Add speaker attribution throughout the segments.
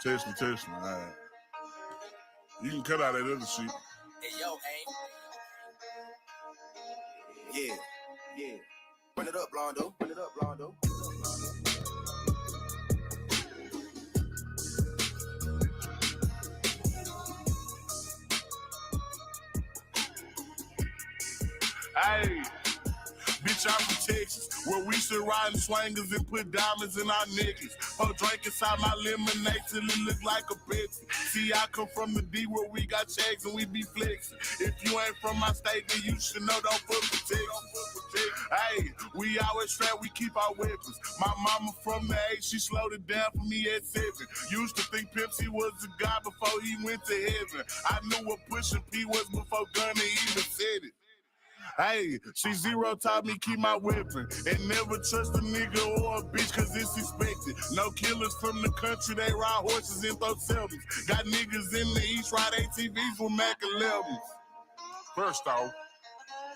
Speaker 1: Test me. All right. You can cut out that other shit.
Speaker 2: Hey, yo, Yeah. Run it up, Blondo.
Speaker 1: Hey. Bitch, I'm from Texas, where we should ride in swangers and put diamonds in our niggas. Pour drink inside my lemonade till it look like a Pepsi. See, I come from the D where we got checks and we be flexing. If you ain't from my state, then you should know don't fuck with Texas. Hey, we always strapped, we keep our weapons. My mama from the 8, she slowed it down for me at 7. Used to think Pepsi was a god before he went to heaven. I knew what pushing P was before Gunna even said it. Hey, C0 taught me keep my weapon and never trust a nigga or a bitch cause it's expected. No killers from the country, they ride horses and throw sevens. Got niggas in the East ride ATVs with Mac 11s.
Speaker 3: First off,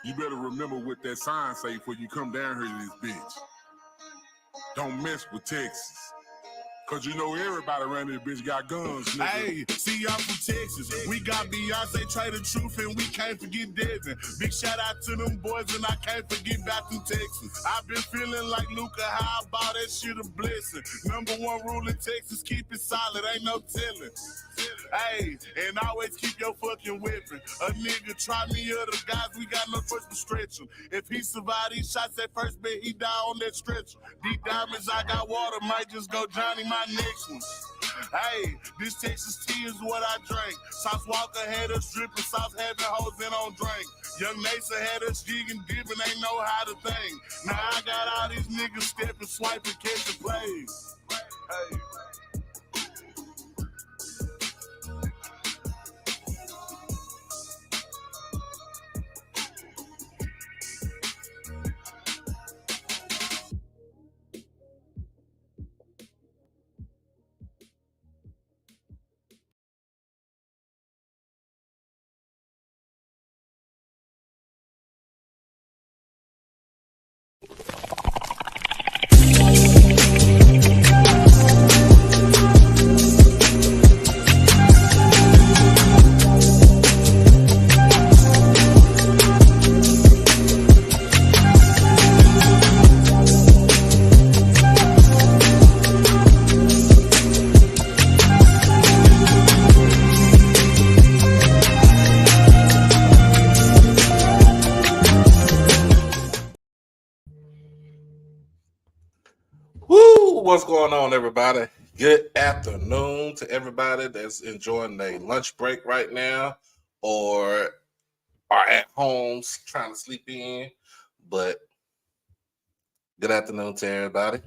Speaker 3: you better remember what that sign say before you come down here to this bitch. Don't mess with Texas. Cause you know everybody around this bitch got guns, nigga.
Speaker 1: Hey, see, I'm from Texas. We got Beyonce, Trey the Truth, and we can't forget Devin. Big shout out to them boys, and I can't forget back to Texas. I've been feeling like Luca, how I bought that shit a blessing. Number 1 rule in Texas, keep it solid, ain't no telling. Hey, and always keep your fucking weapon. A nigga try me, other guys, we got no choice but stretch him. If he survived these shots at first, bet he die on that stretcher. These diamonds, I got water, might just go Johnny my next one. Hey, this Texas tea is what I drank. Sauce Walker had us dripping, sauce having hoes in on drink. Young Nasa had us jigging, dipping, ain't know how to think. Now I got all these niggas stepping, swiping, catching plays. Hey.
Speaker 4: What's going on, everybody? Good afternoon to everybody that's enjoying their lunch break right now or are at home trying to sleep in. But good afternoon to everybody.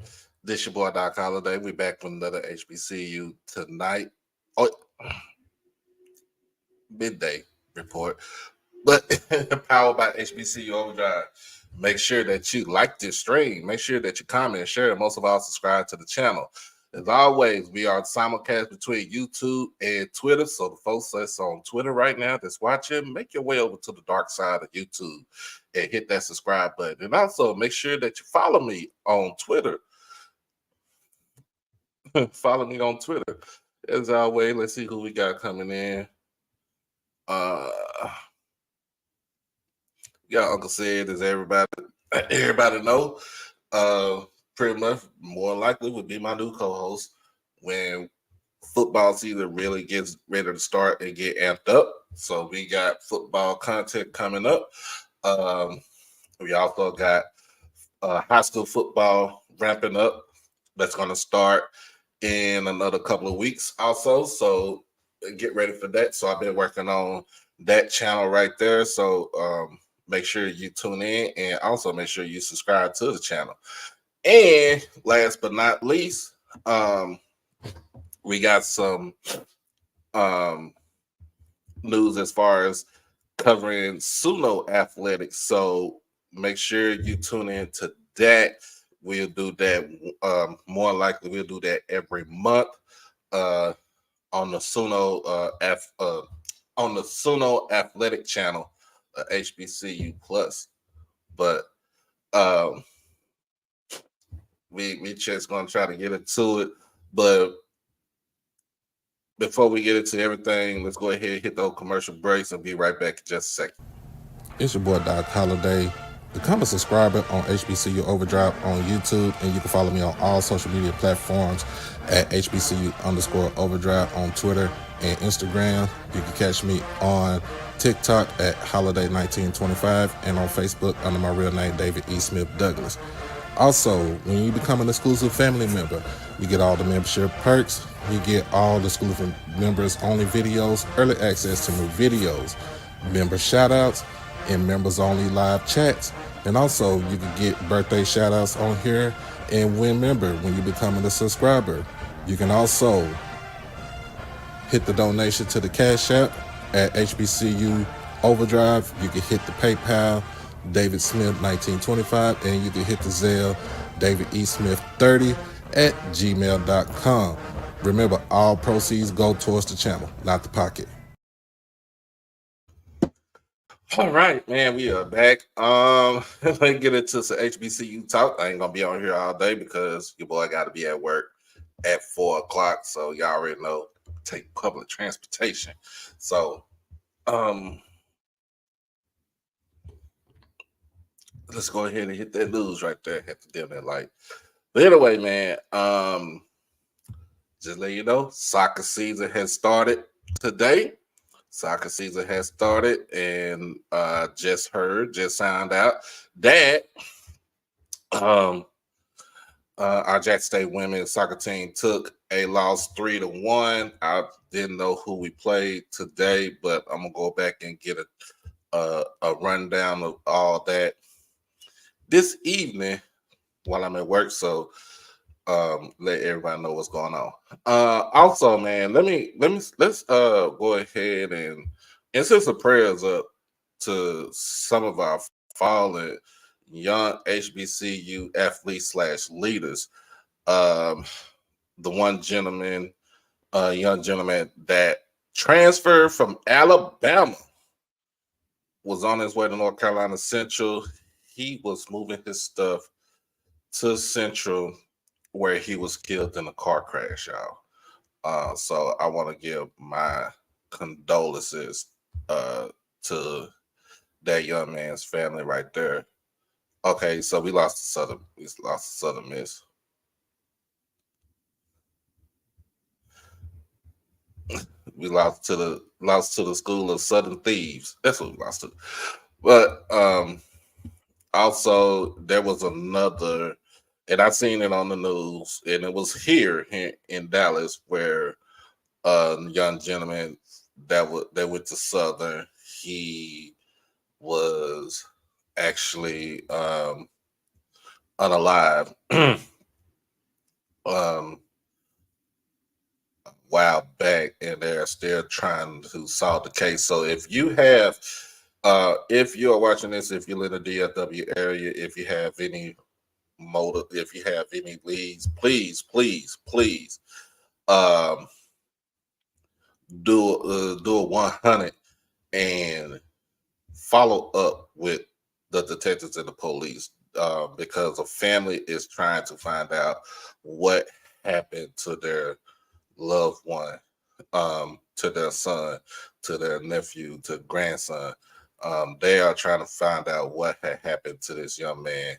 Speaker 4: This your boy Doc Holiday. We back with another HBCU tonight. Oh, midday report. But powered by HBCU Overdrive. Make sure that you like this stream. Make sure that you comment and share. And most of all, subscribe to the channel. As always, we are simulcast between YouTube and Twitter. So the folks that's on Twitter right now that's watching, make your way over to the dark side of YouTube and hit that subscribe button. And also make sure that you follow me on Twitter. Follow me on Twitter. As always, let's see who we got coming in. Yeah, Uncle Said, as everybody know, pretty much more likely would be my new co-host when football season really gets ready to start and get amped up. So we got football content coming up. We also got high school football ramping up. That's going to start in another couple of weeks also. So get ready for that. So I've been working on that channel right there. So make sure you tune in and also make sure you subscribe to the channel. And last but not least, we got some news as far as covering Suno athletics. So make sure you tune in to that. We'll do that. More likely, we'll do that every month on the Suno athletic channel. HBCU Plus, but we Chet's going to try to get into it. But before we get into everything, let's go ahead and hit those commercial breaks and be right back in just a second.
Speaker 5: It's your boy Doc Holliday. Become a subscriber on HBCU Overdrive on YouTube, and you can follow me on all social media platforms at HBCU_Overdrive on Twitter and Instagram. You can catch me on TikTok at Holiday1925 and on Facebook under my real name, David E. Smith Douglas. Also, when you become an exclusive family member, you get all the membership perks. You get all the exclusive members only videos, early access to new videos, member shoutouts, and members only live chats. And also you can get birthday shout outs on here and win member when you become a subscriber. You can also hit the donation to the Cash App at HBCU Overdrive. You can hit the PayPal David Smith 1925, and you can hit the Zelle David E. Smith 30 at gmail.com. Remember, all proceeds go towards the channel, not the pocket.
Speaker 4: All right, man, we are back. Let's get into some HBCU talk. I ain't gonna be on here all day because your boy got to be at work at 4 o'clock. So y'all already know, take public transportation. So, let's go ahead and hit that news right there. Have to dim that light. But anyway, man, just let you know, soccer season has started today. Soccer season has started, and just found out that our Jackson State women's soccer team took a loss 3-1. I didn't know who we played today, but I'm gonna go back and get a rundown of all that this evening while I'm at work. So let everybody know what's going on. Also, man, let's go ahead and send some prayers up to some of our fallen young HBCU athletes / leaders. The one gentleman, young gentleman that transferred from Alabama, was on his way to North Carolina Central. He was moving his stuff to Central, where he was killed in a car crash, y'all. So I want to give my condolences to that young man's family right there. Okay, so we lost the Southern Miss. We lost to the School of Southern Thieves. That's what we lost to. But also there was another, and I seen it on the news, and it was here in Dallas, where a young gentleman that went to Southern, he was actually unalive a while back, and they're still trying to solve the case. So if you have, if you're watching this, if you're in the DFW area, if you have any motive, if you have any leads, please do a 100 and follow up with the detectives and the police, because a family is trying to find out what happened to their loved one, to their son, to their nephew, to grandson. They are trying to find out what had happened to this young man.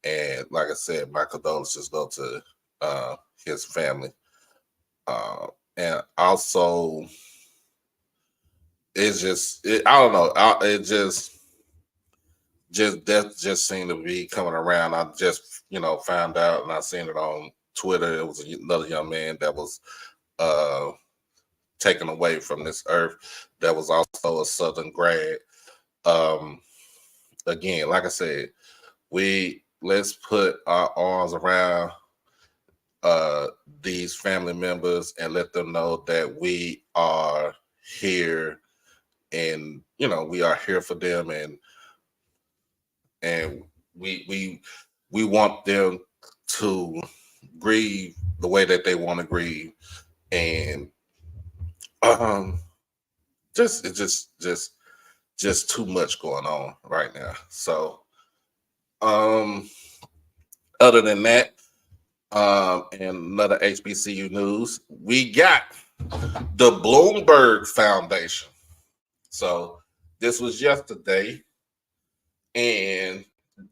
Speaker 4: And like I said, my condolences go to his family. And also, it's just, I don't know. It just death just seemed to be coming around. I just, found out, and I seen it on Twitter. It was another young man that was taken away from this earth, that was also a Southern grad. Again, like I said, let's put our arms around these family members and let them know that we are here, and we are here for them, and we want them to grieve the way that they want to grieve, and it's just too much going on right now. So other than that, And another HBCU news, we got the Bloomberg Foundation. So this was yesterday, and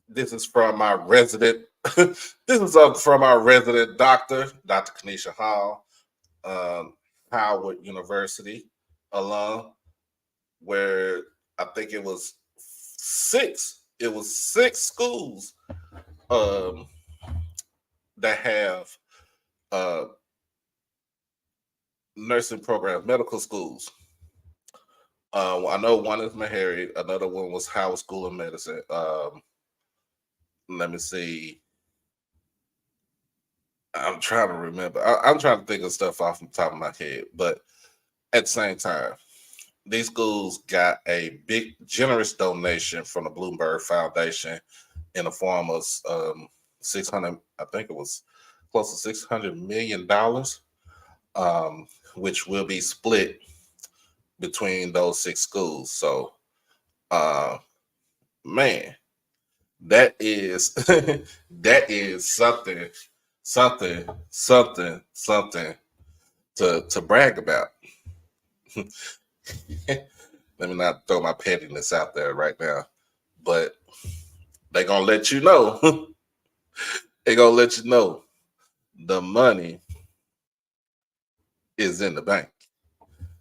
Speaker 4: this is from our resident. This is from our resident doctor, Dr. Kanisha Hall, Howard University alum, where I think it was six schools that have nursing programs, medical schools. I know one is Meharry, another one was Howard School of Medicine. Let me see. I'm trying to remember. I'm trying to think of stuff off the top of my head, but at the same time, these schools got a big, generous donation from the Bloomberg Foundation in the form of 600. I think it was close to $600 million, which will be split between those 6 schools. So, man, that is that is something to brag about. Let me not throw my pettiness out there right now, but they're gonna let you know. They're gonna let you know the money is in the bank.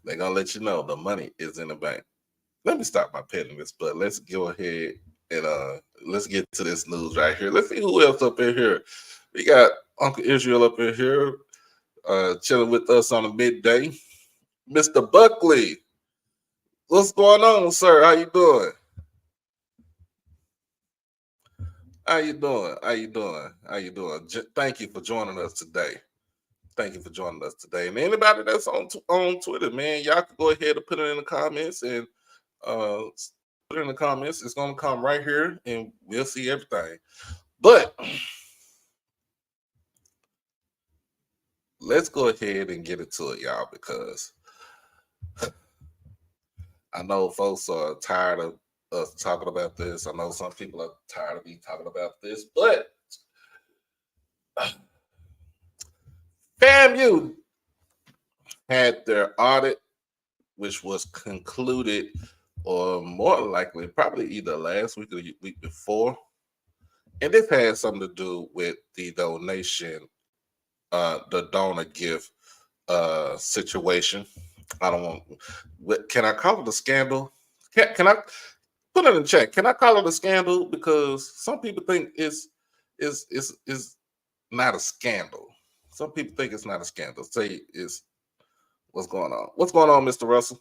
Speaker 4: They're gonna let you know the money is in the bank. Let me stop my pettiness, but let's go ahead and let's get to this news right here. Let's see who else up in here. We got Uncle Israel up in here, chilling with us on a midday. Mr. Buckley, what's going on, sir? How you doing? How you doing? How you doing? How you doing? Thank you for joining us today. Thank you for joining us today. And anybody that's on Twitter, man, y'all can go ahead and put it in the comments and put it in the comments. It's gonna come right here, and we'll see everything. But let's go ahead and get into it, y'all, because I know folks are tired of us talking about this. I know some people are tired of me talking about this, but FAMU had their audit, which was concluded, or more likely, probably either last week or the week before. And this has something to do with the donation, the donor gift situation. I don't want. Can I call it a scandal? Can I put it in check? Can I call it a scandal? Because some people think it's not a scandal. Some people think it's not a scandal. Say it's what's going on. What's going on, Mr. Russell?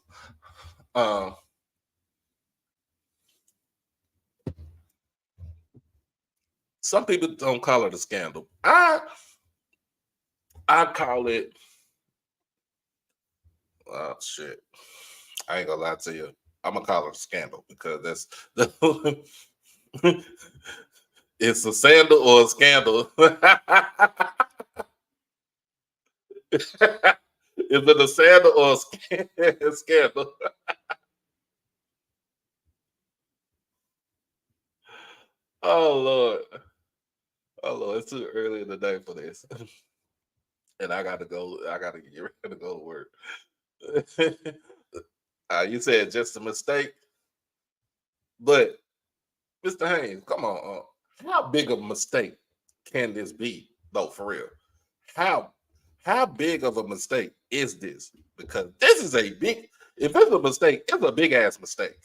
Speaker 4: Some people don't call it a scandal. I call it. Oh shit! I ain't gonna lie to you. I'm gonna call it a scandal because that's it's a sandal or a scandal. Is it a sandal or a scandal? Oh Lord. Oh Lord, it's too early in the day for this. And I gotta go. I gotta get ready to go to work. You said just a mistake, but Mr. Haynes, come on. How big of a mistake can this be, though? For real, how big of a mistake is this? Because this is a big. If it's a mistake, it's a big ass mistake.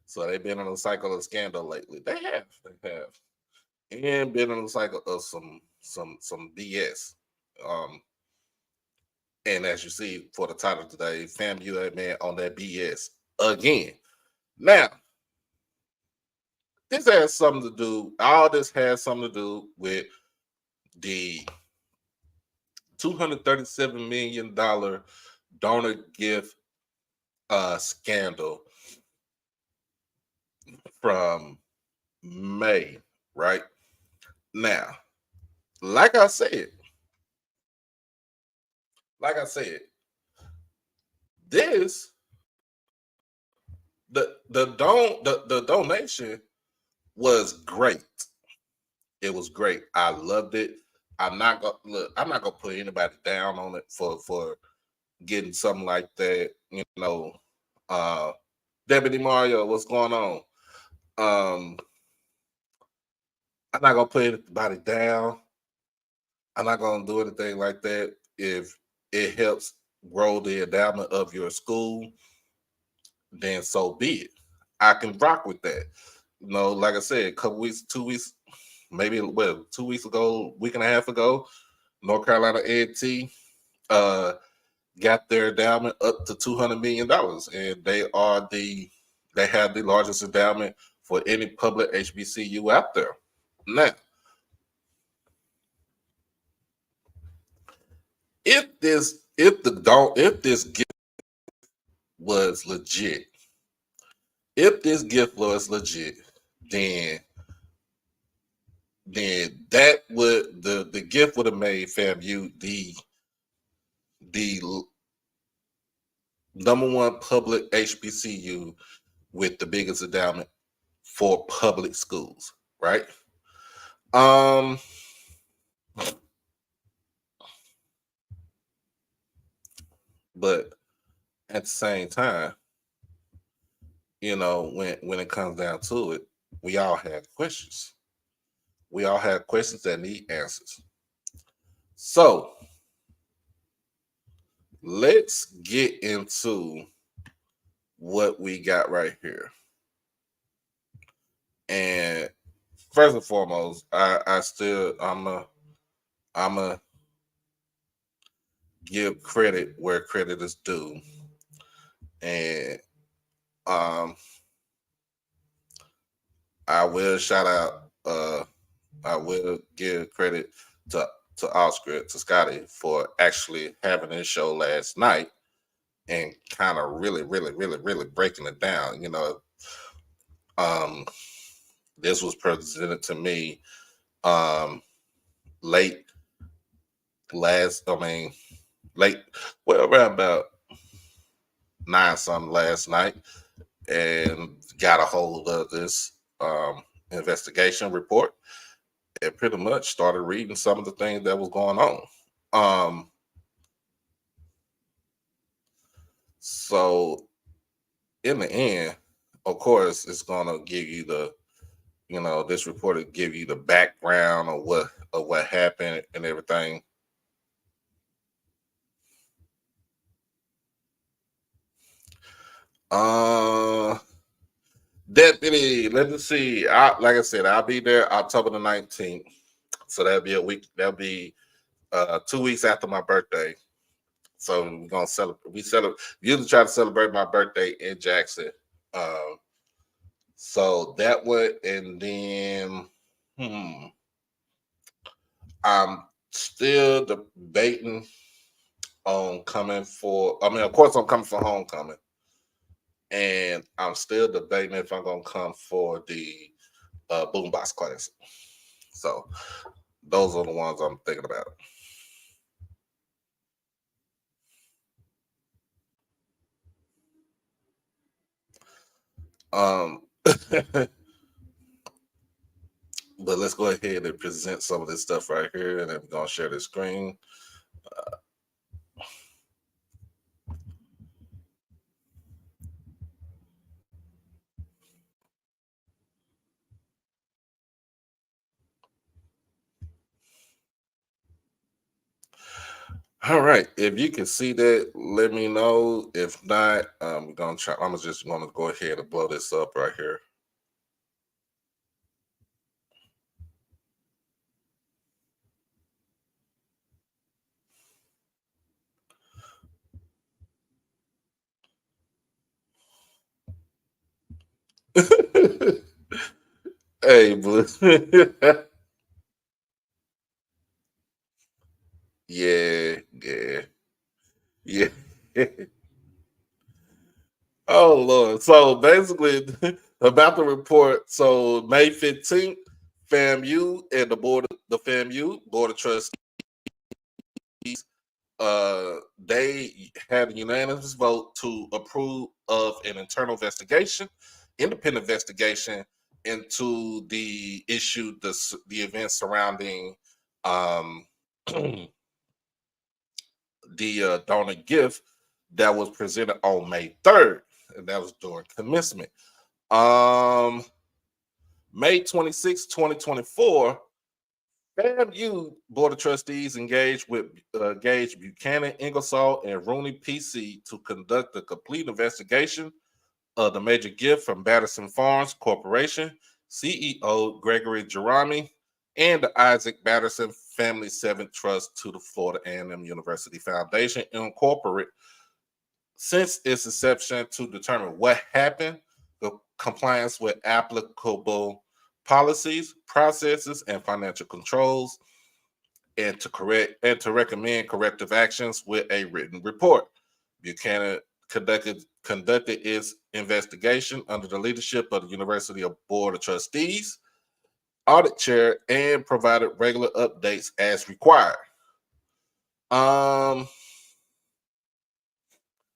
Speaker 4: So they've been on a cycle of scandal lately. They have, and been on a cycle of some BS. And as you see for the title today, FAMU had been on that BS again. Now, this has something to do. All this has something to do with the $237 million donor gift scandal from May, right? Now, like I said, this the donation was great. It was great. I loved it. I'm not gonna put anybody down on it for getting something like that. Deputy Mario, what's going on? I'm not gonna put anybody down. I'm not gonna do anything like that. If it helps grow the endowment of your school, then so be it. I can rock with that. Like I said, a couple weeks, 2 weeks, maybe 2 weeks ago, week and a half ago, North Carolina A&T got their endowment up to $200 million, and they have the largest endowment for any public HBCU out there. Now, if this gift was legit, then that would the gift would have made FAMU the number one public HBCU with the biggest endowment for public schools, right? But at the same time, when it comes down to it, we all have questions. We all have questions that need answers. So let's get into what we got right here. And first and foremost, I'm a give credit where credit is due. And I will shout out I will give credit to Oscar, to Scotty, for actually having this show last night and kind of really breaking it down. This was presented to me late, around about 9-something last night, and got a hold of this investigation report and pretty much started reading some of the things that was going on. So in the end, of course, it's gonna give you this report will give you the background of what happened and everything. Deputy, let me see. Like I said, I'll be there October the 19th. So that'll be a week. That'll be 2 weeks after my birthday. So we're gonna celebrate. We usually try to celebrate my birthday in Jackson. So that would, and then I'm still debating on coming for. I mean, of course, I'm coming for homecoming, and I'm still debating if I'm gonna come for the Boombox Classic. So those are the ones I'm thinking about. But let's go ahead and present some of this stuff right here, and then we're gonna share the screen. All right, if you can see that, let me know. If not, I'm just gonna go ahead and blow this up right here. Hey, Blue. Yeah. Oh Lord. So basically, about the report. So May 15th, FAMU and the FAMU Board of Trustees, they had a unanimous vote to approve of an independent investigation into the issue, the events surrounding the donor gift that was presented on May 3rd, and that was during commencement. May 26, 2024, FAMU Board of Trustees engaged Buchanan, Ingersoll, and Rooney PC to conduct a complete investigation of the major gift from Batterson Farms Corporation, CEO Gregory Jerami, and the Isaac Batterson Family Seventh Trust to the Florida A&M University Foundation, Incorporated, since its inception to determine what happened, the compliance with applicable policies, processes, and financial controls, and to recommend corrective actions with a written report. Buchanan conducted its investigation under the leadership of the University Board of Trustees, audit chair, and provided regular updates as required.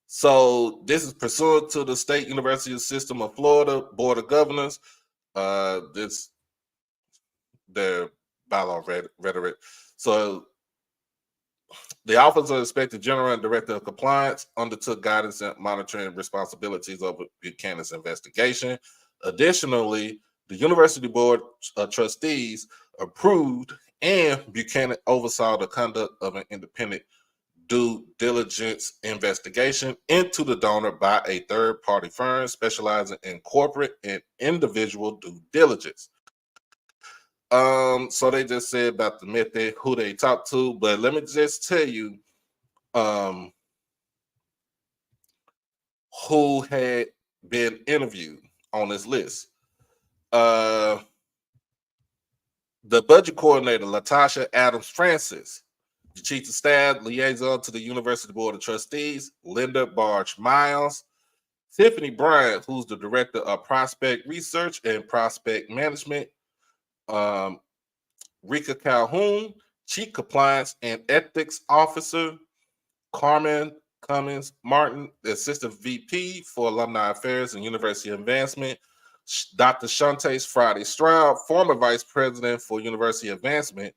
Speaker 4: So this is pursuant to the State University System of Florida Board of Governors. This their bylaw rhetoric. So the Office of the Inspector General and Director of Compliance undertook guidance and monitoring responsibilities over Buchanan's investigation. Additionally, the University Board of Trustees approved and Buchanan oversaw the conduct of an independent due diligence investigation into the donor by a third-party firm specializing in corporate and individual due diligence. So they just said about the method, who they talked to, but let me just tell you who had been interviewed on this list. The budget coordinator, Latasha Adams Francis, the chief of staff liaison to the University Board of Trustees, Linda Barge Miles, Tiffany Bryant, who's the director of prospect research and prospect management, Rika Calhoun, chief compliance and ethics officer, Carmen Cummins Martin, assistant VP for alumni affairs and university advancement, Dr. Shantae Friday Stroud, former vice president for university advancement,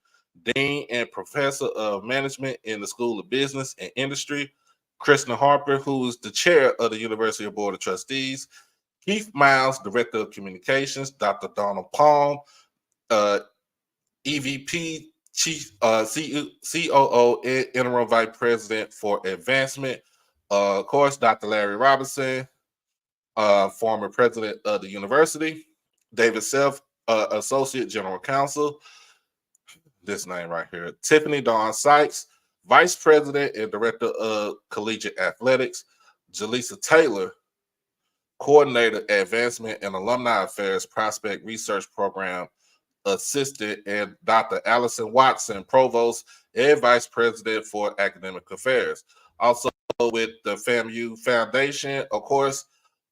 Speaker 4: dean and professor of management in the School of Business and Industry, Krishna Harper, who is the chair of the University Board of Trustees, Keith Miles, director of communications, Dr. Donald Palm, EVP, chief COO, and interim vice president for advancement. Of course, Dr. Larry Robinson, former president of the university, David Self, associate general counsel, this name right here, Tiffany Dawn Sykes, vice president and director of collegiate athletics, Jaleesa Taylor, coordinator advancement and alumni affairs prospect research program assistant, and Dr. Allison Watson, provost and vice president for academic affairs. Also with the FAMU Foundation, of course,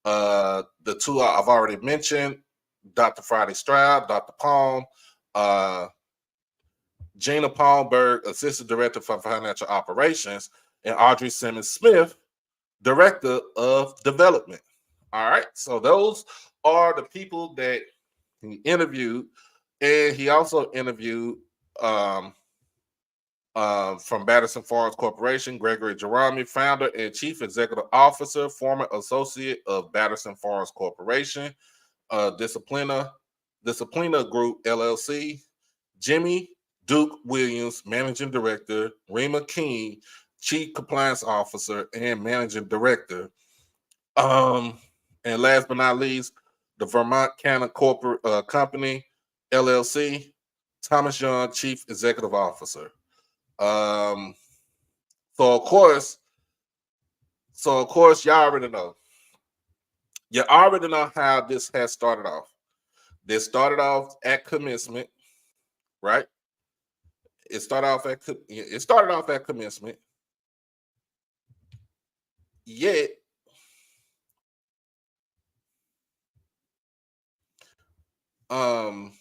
Speaker 4: the two I've already mentioned, Dr. Friday Stroud, Dr. Palm, Gina Palmberg, assistant director for financial operations, and Audrey Simmons Smith, director of development. All right, so those are the people that he interviewed, and he also interviewed from Batterson Farms Corporation, Gregory Jerami, founder and chief executive officer, former associate of Batterson Farms Corporation, Disciplina Group LLC, Jimmy Duke Williams, managing director, Rima King, chief compliance officer and managing director, and last but not least, the Vermont Cannon Corporate Company LLC, Thomas Young, chief executive officer. So of course, y'all already know. You already know how this has started off. This started off at commencement, right? It started off at commencement. Yet, like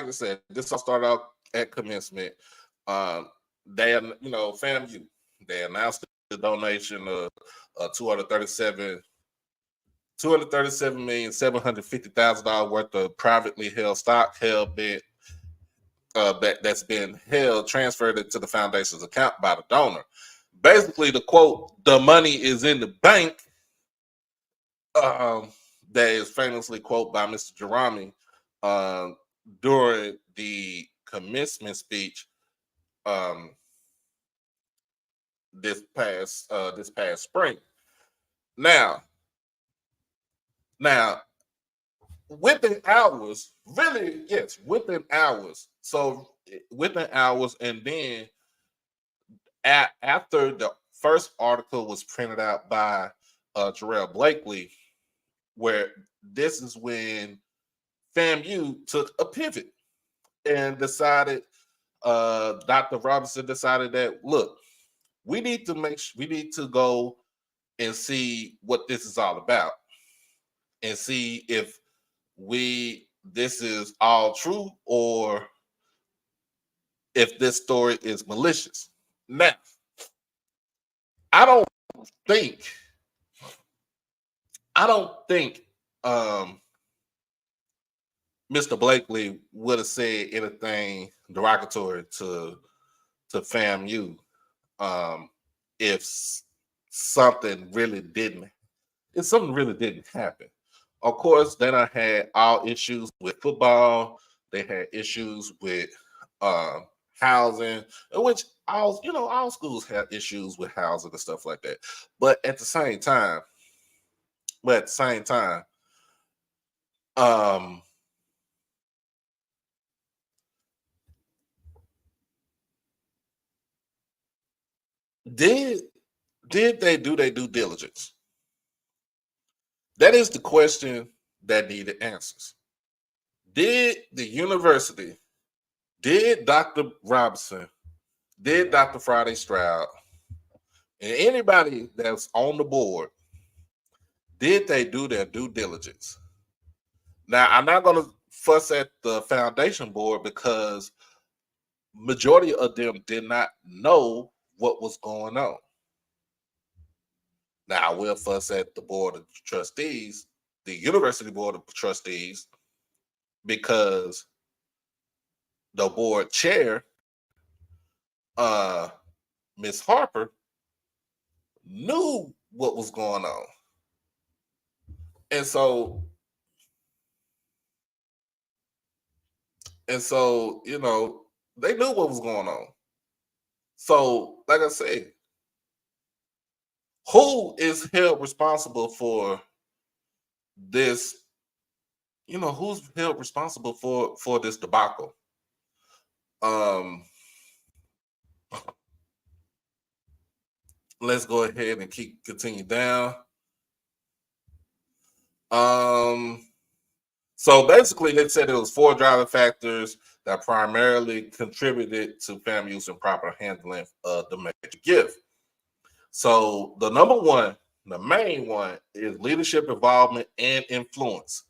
Speaker 4: I said, this all started out at commencement. they, FAMU, they announced the donation of $237,750,000 worth of privately held stock that's been transferred into the foundation's account by the donor. Basically, the quote, "The money is in the bank," that is famously quoted by Mr. Jerami during the commencement speech this past spring. Now, within hours, really, yes, within hours. So within hours, and then after the first article was printed out by Jarrell Blakely, where this is when FAMU took a pivot and decided, Dr. Robinson decided that, look, we need to go and see what this is all about and see if this is all true or if this story is malicious. Now, I don't think Mr. Blakely would have said anything derogatory to FAMU if something really didn't happen. Of course, then I had all issues with football. They had issues with housing, which all schools have issues with housing and stuff like that. But at the same time, did they do their due diligence? That is the question that needed answers. Did the university, did Dr. Robinson, did Dr. Friday Stroud, and anybody that's on the board, did they do their due diligence? Now, I'm not going to fuss at the foundation board because majority of them did not know what was going on. Now, I will fuss at the board of trustees, the university board of trustees, because the board chair, Miss Harper, knew what was going on. And so, they knew what was going on. So, like I said, who is held responsible for this? Who's held responsible for this debacle? Let's go ahead and continue down. So basically, they said it was 4 driving factors that primarily contributed to FAMU's improper handling of the major gift. So the main one, is leadership involvement and influence.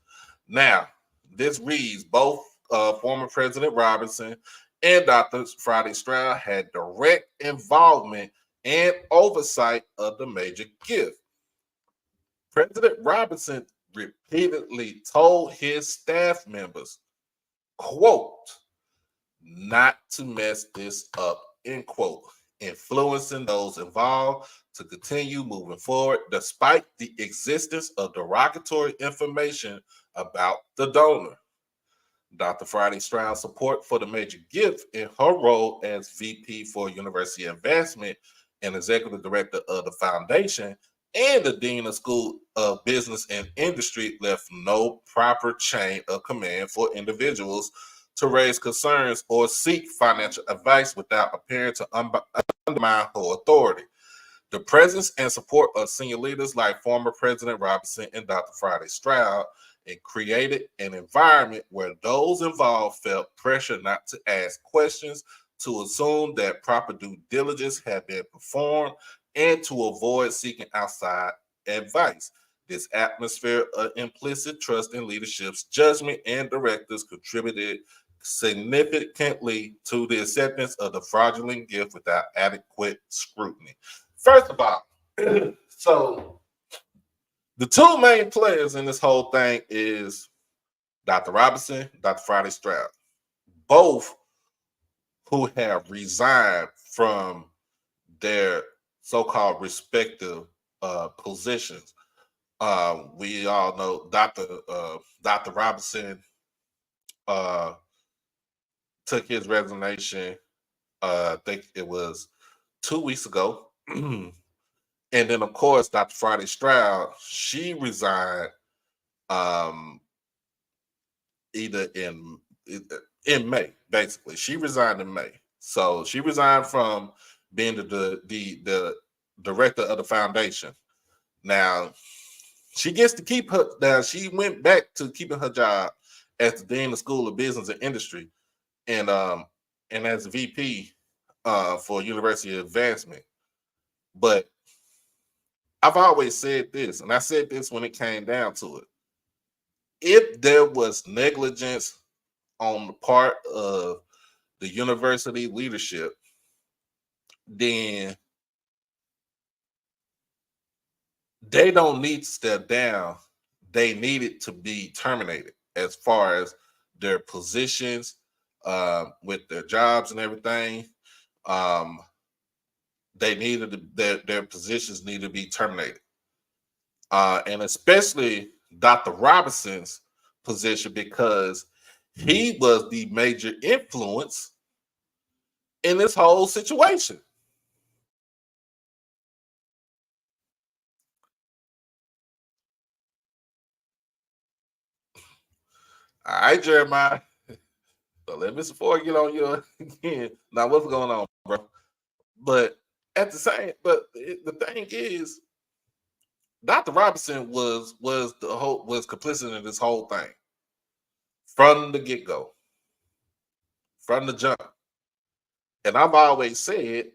Speaker 4: Now, this reads both former President Robinson and Dr. Friday Stroud had direct involvement and oversight of the major gift. President Robinson repeatedly told his staff members, quote, not to mess this up, end quote, influencing those involved to continue moving forward despite the existence of derogatory information about the donor. Dr. Friday Stroud's support for the major gift in her role as VP for University Advancement and Executive Director of the Foundation and the Dean of School of Business and Industry left no proper chain of command for individuals to raise concerns or seek financial advice without appearing to undermine her authority. The presence and support of senior leaders like former President Robinson and Dr. Friday Stroud created an environment where those involved felt pressure not to ask questions, to assume that proper due diligence had been performed, and to avoid seeking outside advice. This atmosphere of implicit trust in leadership's judgment and directives contributed significantly to the acceptance of the fraudulent gift without adequate scrutiny. First of all, so the two main players in this whole thing is Dr. Robinson, Dr. Friday Stroud, both who have resigned from their so-called respective positions. We all know Dr. Robinson took his resignation. I think it was 2 weeks ago. And then, of course, Dr. Friday Stroud, she resigned either in May, basically. She resigned in May. So she resigned from being the director of the foundation. Now, she gets to keep her. Now, she went back to keeping her job as the dean of School of Business and Industry, and as VP for University Advancement. But I've always said this, and I said this when it came down to it. If there was negligence on the part of the university leadership, then they don't need to step down. They needed to be terminated as far as their positions with their jobs and everything. They needed their positions need to be terminated. And especially Dr. Robinson's position, because he was the major influence in this whole situation. All right, Jeremiah. So let me before I get on your again. Now, what's going on, bro? But at the same, the thing is, Dr. Robinson was complicit in this whole thing from the get-go, from the jump. And I've always said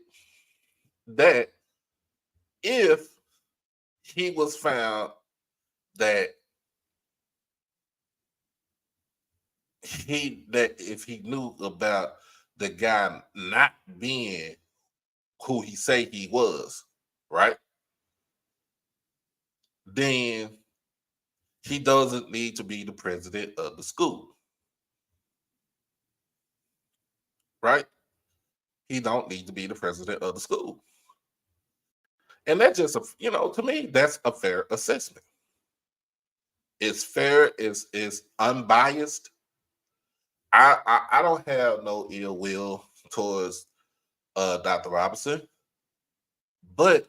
Speaker 4: that if he was found that if he knew about the guy not being who he say he was, right? Then he doesn't need to be the president of the school. Right? He don't need to be the president of the school. And that's just to me, that's a fair assessment. It's fair, it's unbiased. I don't have no ill will towards Dr. Robinson, but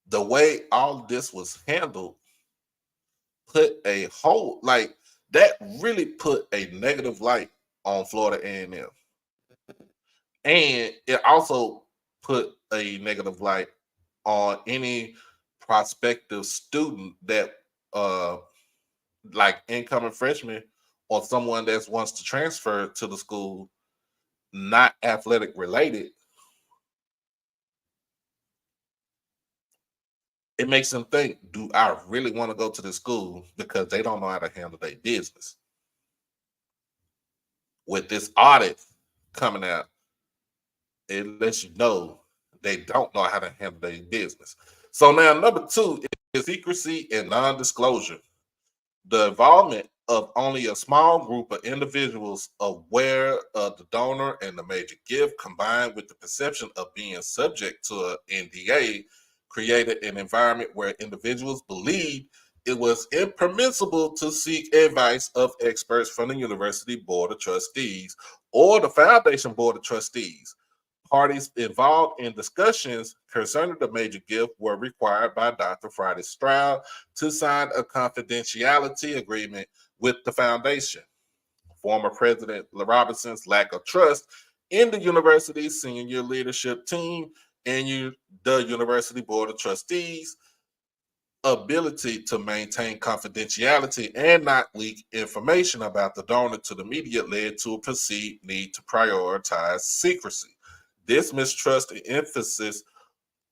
Speaker 4: the way all this was handled put a whole that really put a negative light on Florida A&M, and it also put a negative light on any prospective student that like incoming freshman or someone that wants to transfer to the school, not athletic related. It makes them think, do I really want to go to the school because they don't know how to handle their business? With this audit coming out, it lets you know they don't know how to handle their business. So now number 2 is secrecy and non-disclosure. The involvement of only a small group of individuals aware of the donor and the major gift, combined with the perception of being subject to an NDA, created an environment where individuals believed it was impermissible to seek advice of experts from the University Board of Trustees or the Foundation Board of Trustees. Parties involved in discussions concerning the major gift were required by Dr. Friday Stroud to sign a confidentiality agreement with the foundation. Former President Robinson's lack of trust in the university's senior leadership team and the University Board of Trustees' ability to maintain confidentiality and not leak information about the donor to the media led to a perceived need to prioritize secrecy. This mistrust and emphasis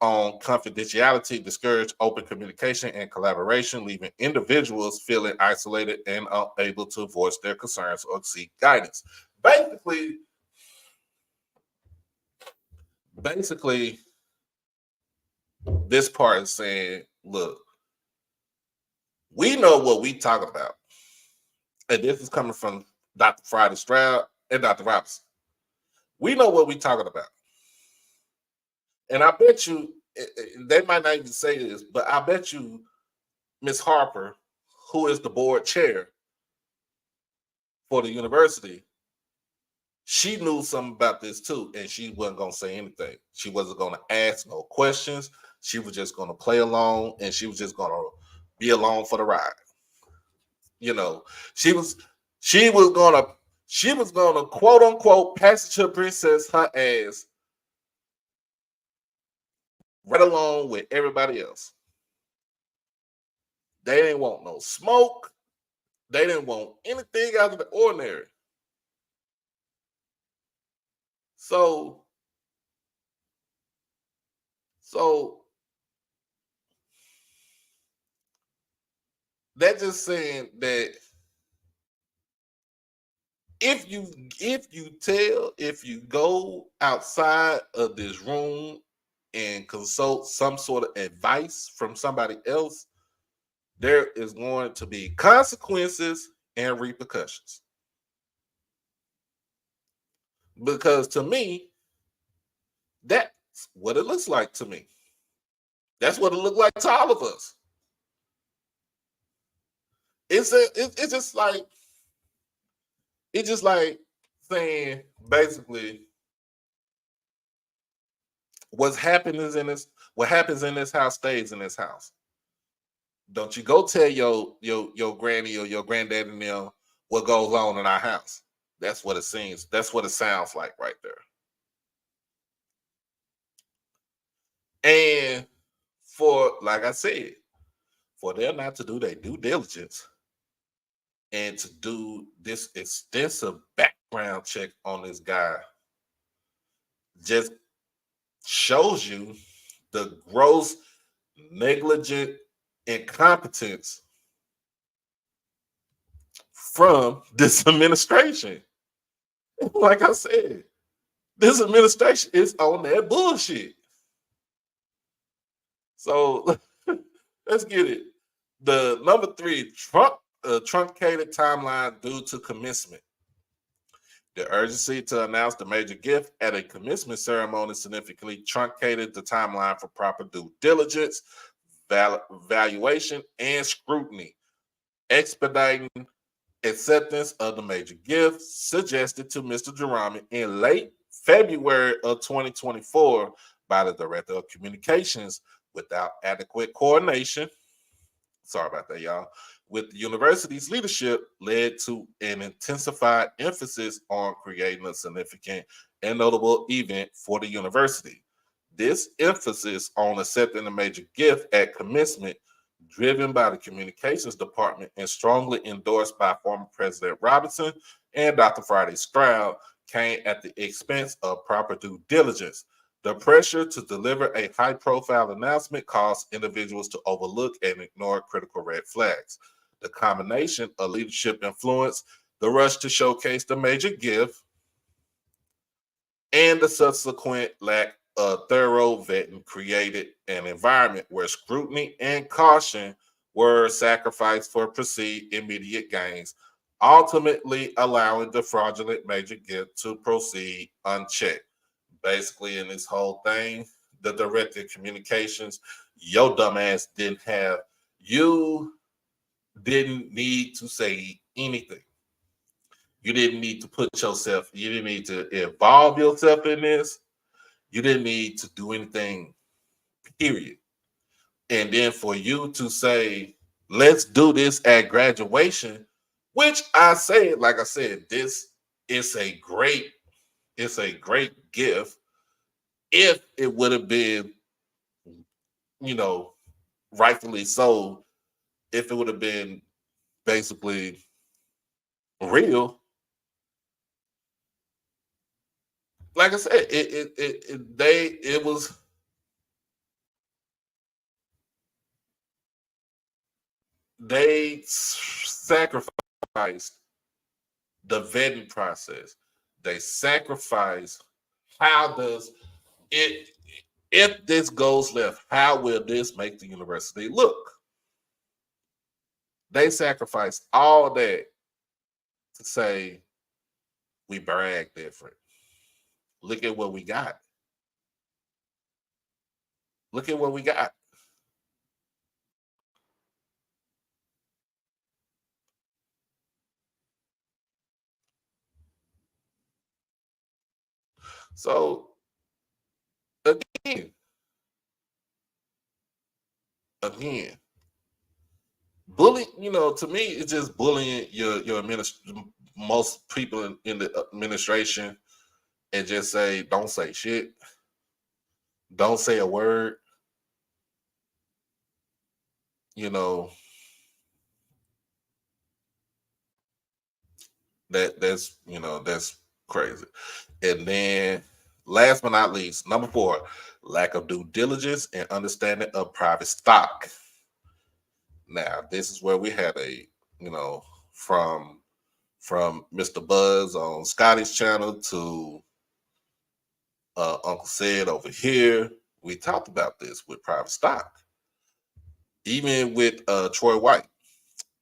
Speaker 4: on confidentiality discourage open communication and collaboration, leaving individuals feeling isolated and unable to voice their concerns or seek guidance. Basically, this part is saying, look, we know what we talk about. And this is coming from Dr. Friday Stroud and Dr. Robinson. We know what we talking about. And I bet you, they might not even say this, but I bet you Ms. Harper, who is the board chair for the university, she knew something about this too, and she wasn't going to say anything. She wasn't going to ask no questions. She was just going to play along, and she was just going to be along for the ride. You know, she was going to quote unquote passenger princess her ass right along with everybody else. They didn't want no smoke. They didn't want anything out of the ordinary. So that's just saying that if you go outside of this room and consult some sort of advice from somebody else, there is going to be consequences and repercussions. Because to me, that's what it looks like to me. That's what it looked like to all of us. It's just like saying basically what happens in this house stays in this house. Don't you go tell your granny or your granddaddy and them what goes on in our house. That's what it seems. That's what it sounds like right there. And for, like I said, for them not to do their due diligence and to do this extensive background check on this guy just shows you the gross negligent incompetence from this administration. Like I said, this administration is on that bullshit. So let's get it. The number 3, truncated timeline due to commencement. The urgency to announce the major gift at a commencement ceremony significantly truncated the timeline for proper due diligence, valuation, and scrutiny, expediting acceptance of the major gift suggested to Mr. Jerami in late February of 2024 by the Director of Communications without adequate coordination. Sorry about that, y'all. With the university's leadership led to an intensified emphasis on creating a significant and notable event for the university. This emphasis on accepting a major gift at commencement, driven by the communications department and strongly endorsed by former President Robinson and Dr. Friday Stroud, came at the expense of proper due diligence. The pressure to deliver a high-profile announcement caused individuals to overlook and ignore critical red flags. The combination of leadership influence, the rush to showcase the major gift, and the subsequent lack of thorough vetting created an environment where scrutiny and caution were sacrificed for perceived immediate gains, ultimately allowing the fraudulent major gift to proceed unchecked. Basically, in this whole thing, the Director of Communications, your dumbass you didn't need to say anything. You didn't need to you didn't need to involve yourself in this. You didn't need to do anything, period. And then for you to say, let's do this at graduation, which like I said, this is a great gift if it would have been, rightfully so, if it would have been basically real. Like I said, it was they sacrificed the vetting process. They sacrifice how does it, if this goes left, how will this make the university look? They sacrifice all that to say we brag different. Look at what we got. Look at what we got. So again, again, bullying, to me, it's just bullying your most people in the administration, and just say, don't say shit, don't say a word. That's crazy. And then last but not least, number 4, lack of due diligence and understanding of private stock. Now, this is where we had from Mr. Buzz on Scotty's channel to Uncle Sid over here. We talked about this with private stock. Even with Troy White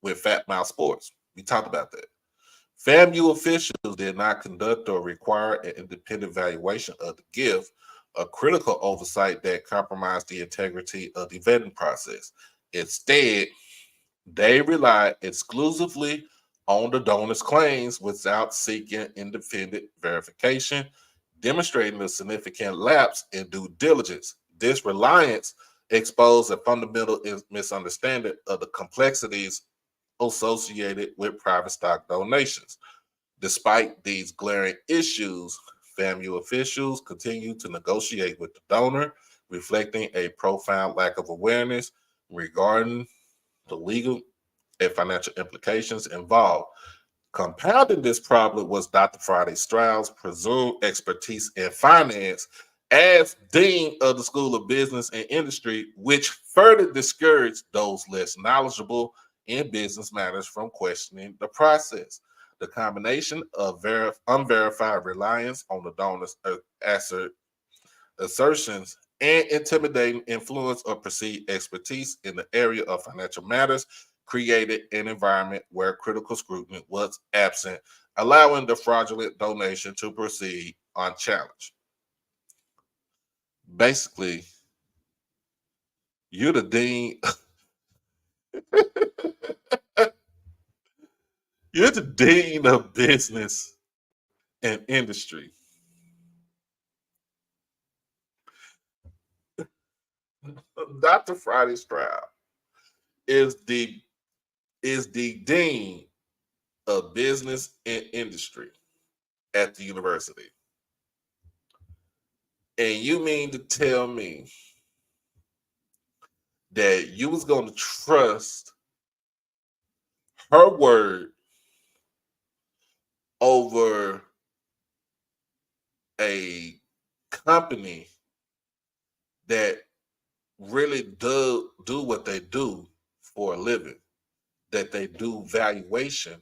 Speaker 4: with Fat Mouth Sports, we talked about that. FAMU officials did not conduct or require an independent valuation of the gift, a critical oversight that compromised the integrity of the vetting process. Instead, they relied exclusively on the donor's claims without seeking independent verification, demonstrating a significant lapse in due diligence. This reliance exposed a fundamental misunderstanding of the complexities associated with private stock donations. Despite these glaring issues, FAMU officials continue to negotiate with the donor, reflecting a profound lack of awareness regarding the legal and financial implications involved. Compounding this problem was Dr. Friday Stroud's presumed expertise in finance as dean of the School of Business and Industry, which further discouraged those less knowledgeable in business matters from questioning the process. The combination of unverified reliance on the donor's assertions and intimidating influence or perceived expertise in the area of financial matters created an environment where critical scrutiny was absent, allowing the fraudulent donation to proceed unchallenged. Basically, you're the dean. You're the dean of business and industry. Dr. Friday Stroud is the dean of business and industry at the university. And you mean to tell me that you was going to trust her word over a company that really do what they do for a living, that they do valuation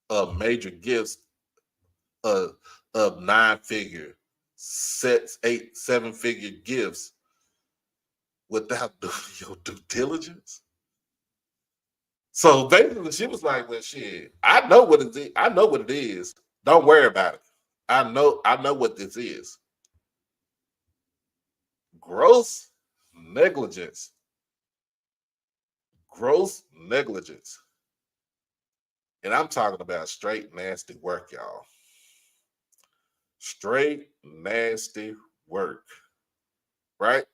Speaker 4: of major gifts of 9-figure, 7-figure gifts without doing your due diligence? So basically, she was like, "Well, shit, I know what it is. I know what it is. Don't worry about it. I know what this is. Gross negligence. Gross negligence. And I'm talking about straight nasty work, y'all. Straight nasty work, right?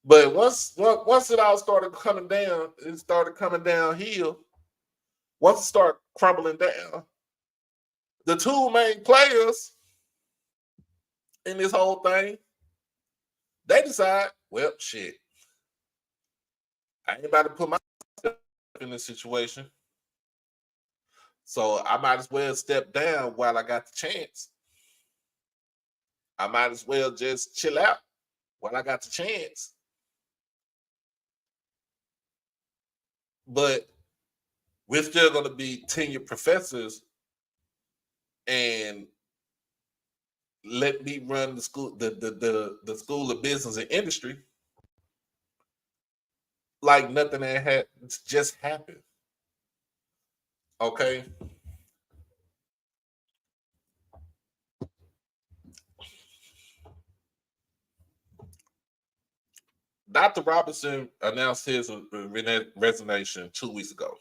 Speaker 4: But once it all started coming down, it started coming downhill. Once it started crumbling down, the two main players in this whole thing, they decide, well, shit, I ain't about to put myself in this situation, so I might as well step down while I got the chance. I might as well just chill out while I got the chance. but we're still going to be tenured professors and let me run the school, the School of Business and Industry like nothing that had just happened. Okay. Dr. Robinson announced his resignation 2 weeks ago.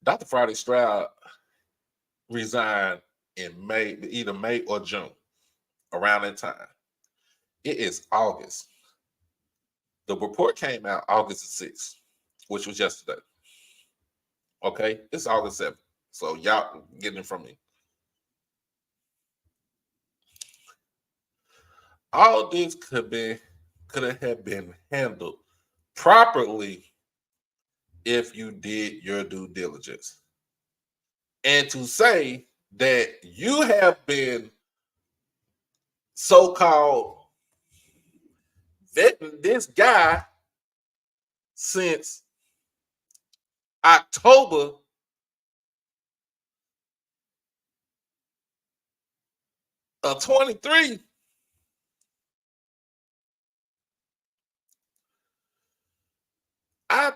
Speaker 4: Dr. Friday Stroud resigned in May, either May or June, around that time. It is August. The report came out August the 6th, which was yesterday. Okay, it's August 7th. So y'all getting it from me. All this could have been handled properly if you did your due diligence. And to say that you have been so-called vetting this guy since October of 23. I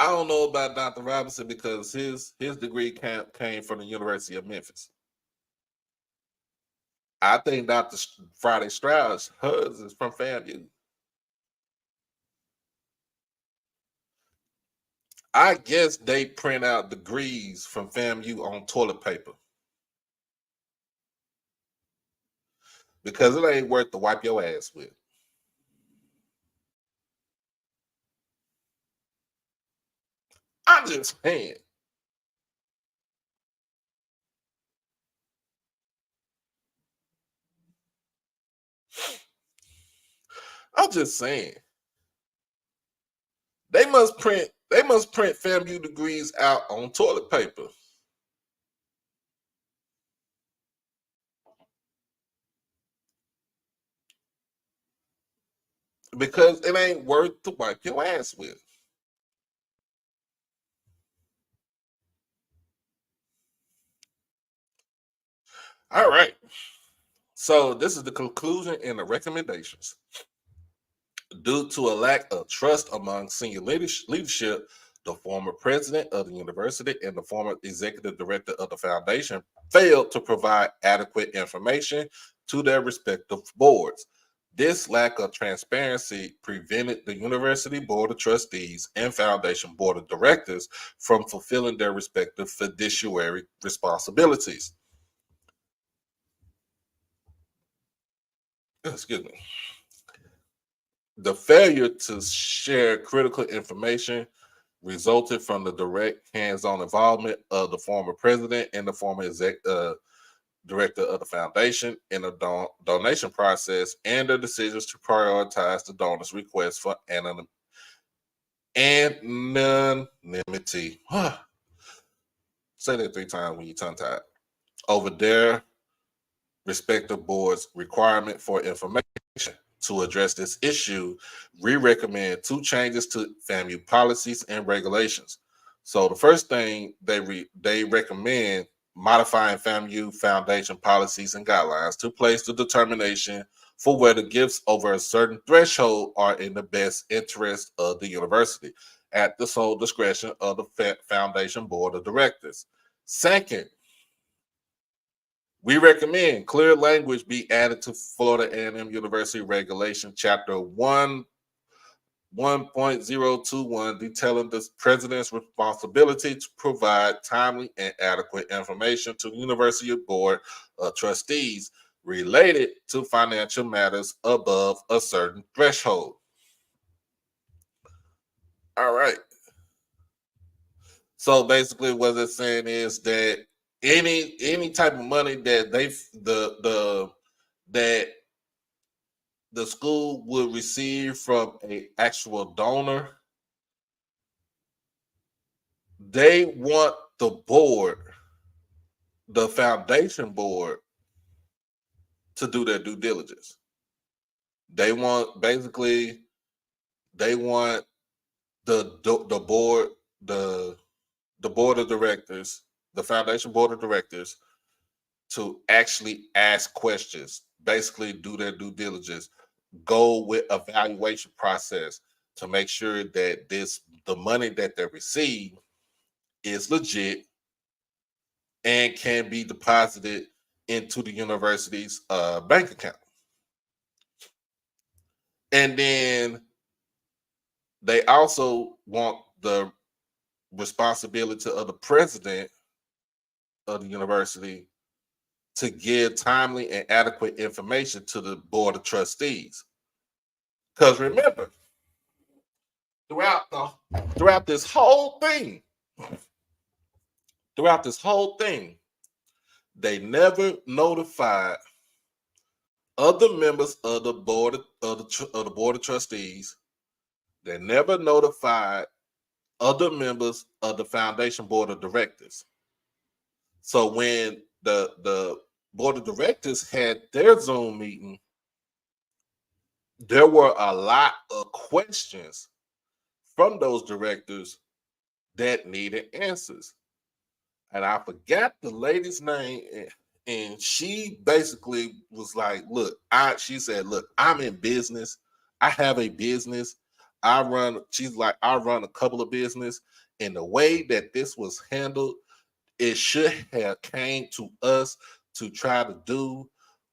Speaker 4: don't know about Dr. Robinson because his degree came from the University of Memphis. I think Dr. Friday Stroud's hers is from FAMU. I guess they print out degrees from FAMU on toilet paper because it ain't worth to wipe your ass with. I'm just saying. I'm just saying. They must print FAMU degrees out on toilet paper. Because it ain't worth to wipe your ass with. All right. So this is the conclusion and the recommendations. Due to a lack of trust among senior leadership, the former president of the university and the former executive director of the foundation failed to provide adequate information to their respective boards. This lack of transparency prevented the University Board of Trustees and Foundation Board of Directors from fulfilling their respective fiduciary responsibilities. Excuse me. The failure to share critical information resulted from the direct hands-on involvement of the former president and the former director of the foundation in the donation process and the decisions to prioritize the donors' request for anonymity. Say that 3 times when you're tongue-tied. Over their respective boards' requirement for information. To address this issue, we recommend 2 changes to FAMU policies and regulations. So the first thing they recommend modifying FAMU foundation policies and guidelines to place the determination for whether gifts over a certain threshold are in the best interest of the university at the sole discretion of the foundation board of directors. Second, we recommend clear language be added to Florida A&M University Regulation Chapter 1.021 detailing the president's responsibility to provide timely and adequate information to the University Board of Trustees related to financial matters above a certain threshold. All right. So basically what it's saying is that any type of money that that the school would receive from an actual donor, they want the board, the foundation board, to do their due diligence. They want the board, the board of directors, the foundation board of directors to actually ask questions, basically do their due diligence, go with evaluation process to make sure that the money that they receive is legit and can be deposited into the university's bank account. And then they also want the responsibility of the president of the university to give timely and adequate information to the board of trustees. Because remember, throughout this whole thing, they never notified other members of the board of the board of trustees. They never notified other members of the foundation board of directors. So when the board of directors had their Zoom meeting, there were a lot of questions from those directors that needed answers. And I forgot the lady's name, and she basically was like, she said, look, I'm in business. I have a business. I run a couple of business. And the way that this was handled, it should have came to us to try to do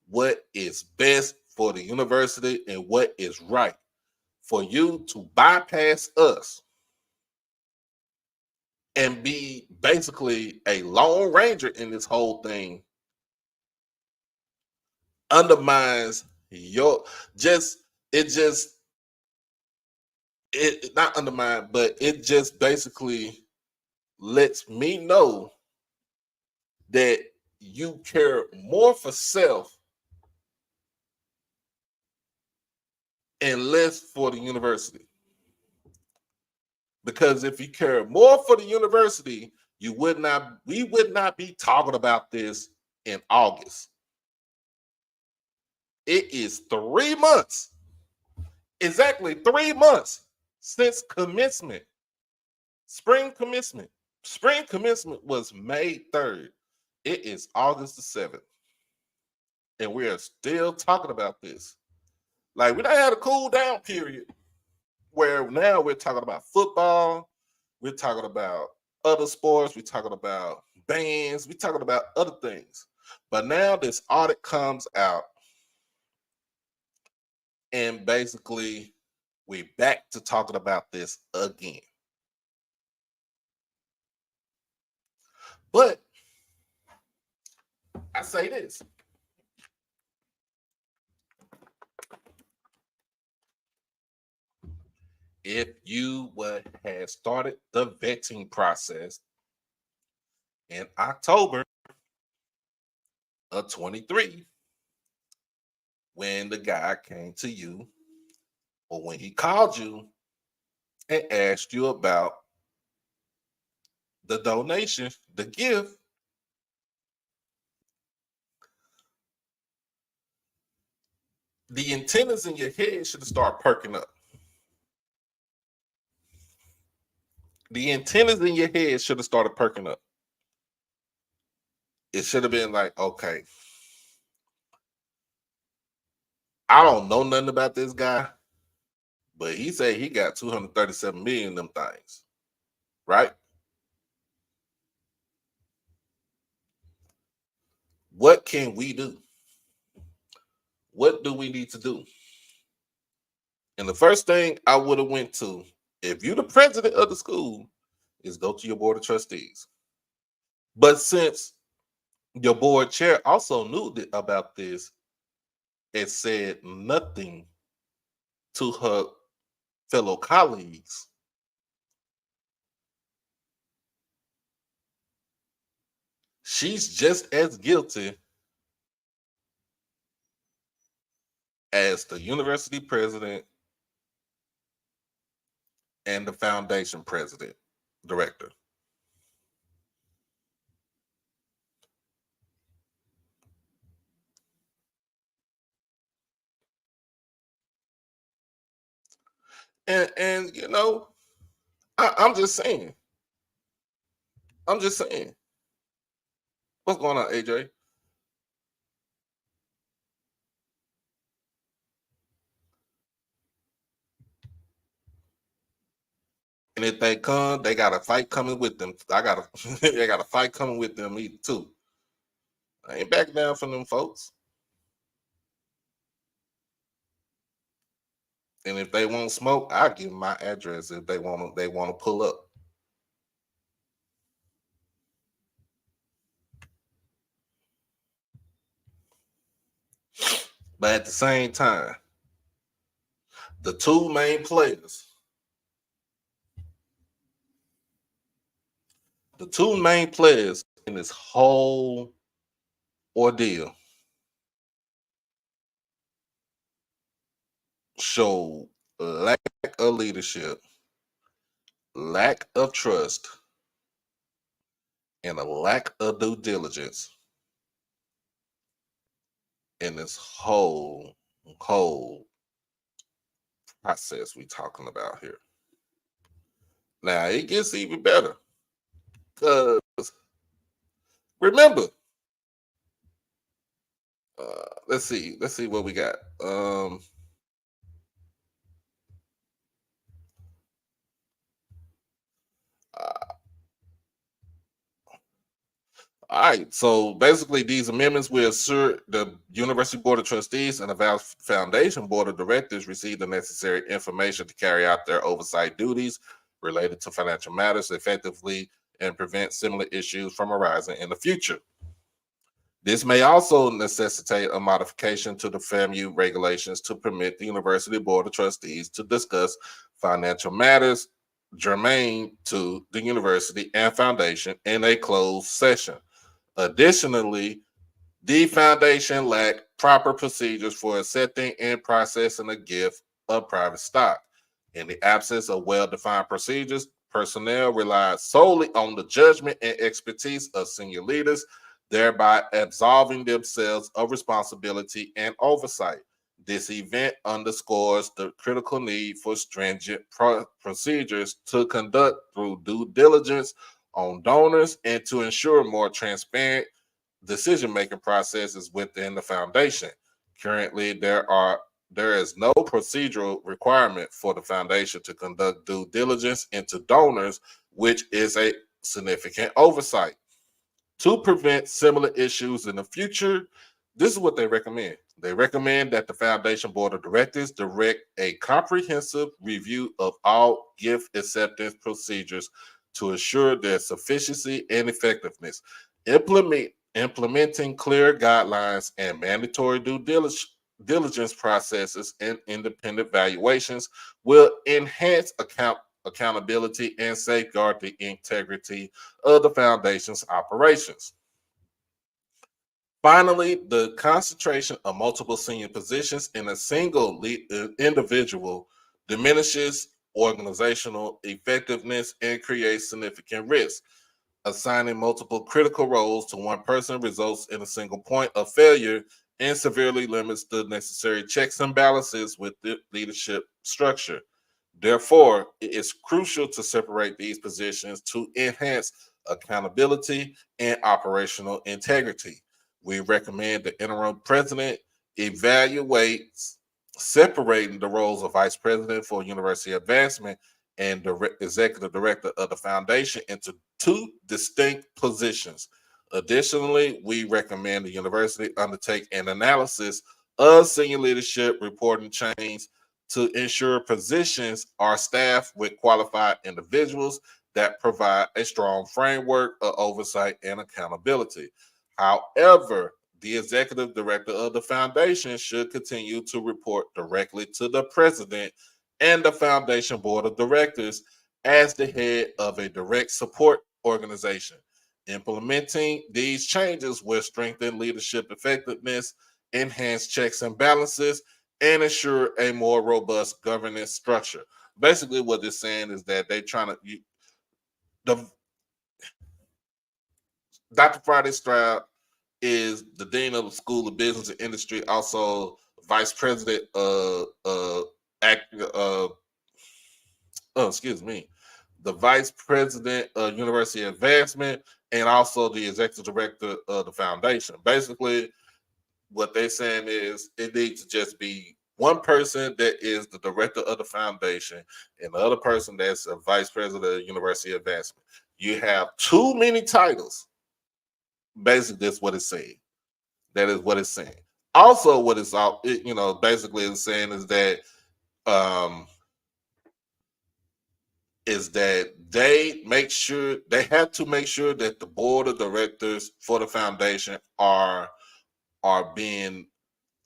Speaker 4: what is best for the university and what is right. For you to bypass us and be basically a lone ranger in this whole thing undermines it not undermine, but it just basically lets me know that you care more for self and less for the university. Because if you care more for the university, we would not be talking about this in August. It is 3 months, exactly 3 months since commencement. Spring commencement was May 3rd. It is August the 7th. And we are still talking about this. Like, we done had a cool down period where now we're talking about football, we're talking about other sports, we're talking about bands, we're talking about other things. But now this audit comes out, and basically we're back to talking about this again. But I say this. If you would have started the vetting process in October of 23, when the guy came to you, or when he called you and asked you about the donation, the gift, the antennas in your head should have started perking up. The antennas in your head should have started perking up. It should have been like, okay, I don't know nothing about this guy, but he said he got 237 million of them things, right? What can we do? What do we need to do? And the first thing I would have went to, if you're the president of the school, is go to your board of trustees. But since your board chair also knew about this and said nothing to her fellow colleagues, she's just as guilty as the university president and the foundation president, director. And you know, I'm just saying. What's going on, AJ? And if they come, they got a fight coming with them. They got a fight coming with them too. I ain't back down from them folks. And if they won't smoke, I'll give them my address if they want to pull up. But at the same time, the two main players in this whole ordeal show lack of leadership, lack of trust, and a lack of due diligence in this whole process we talking about here. Now it gets even better because remember, let's see what we got. All right, so basically these amendments will assure the University Board of Trustees and the Valve Foundation Board of Directors receive the necessary information to carry out their oversight duties related to financial matters effectively and prevent similar issues from arising in the future. This may also necessitate a modification to the FAMU regulations to permit the University Board of Trustees to discuss financial matters germane to the university and foundation in a closed session. Additionally, the foundation lacked proper procedures for accepting and processing a gift of private stock. In the absence of well-defined procedures, personnel relied solely on the judgment and expertise of senior leaders, thereby absolving themselves of responsibility and oversight. This event underscores the critical need for stringent procedures to conduct through due diligence on donors and to ensure more transparent decision-making processes within the foundation. Currently, there is no procedural requirement for the foundation to conduct due diligence into donors, which is a significant oversight. To prevent similar issues in the future, this is what they recommend. They recommend that the Foundation Board of Directors direct a comprehensive review of all gift acceptance procedures to assure their sufficiency and effectiveness. Implementing clear guidelines and mandatory due diligence processes and independent valuations will enhance accountability and safeguard the integrity of the foundation's operations. Finally, the concentration of multiple senior positions in a single individual diminishes organizational effectiveness and creates significant risk. Assigning multiple critical roles to one person results in a single point of failure and severely limits the necessary checks and balances with the leadership structure. Therefore, it is crucial to separate these positions to enhance accountability and operational integrity. We recommend the interim president evaluates separating the roles of vice president for university advancement and the executive director of the foundation into two distinct positions. Additionally, we recommend the university undertake an analysis of senior leadership reporting chains to ensure positions are staffed with qualified individuals that provide a strong framework of oversight and accountability. However, the executive director of the foundation should continue to report directly to the president and the foundation board of directors as the head of a direct support organization. Implementing these changes will strengthen leadership effectiveness, enhance checks and balances, and ensure a more robust governance structure. Basically, what they're saying is that they're trying to. Dr. Friday Stroud is the dean of the School of Business and Industry, also vice president of the vice president of university advancement, and also the executive director of the foundation. Basically, what they're saying is it needs to just be one person that is the director of the foundation and the other person that's a vice president of university advancement. You have too many titles. Basically, that's what it's saying. That is what it's saying. Also, what it's all basically it's saying is that they have to make sure that the board of directors for the foundation are being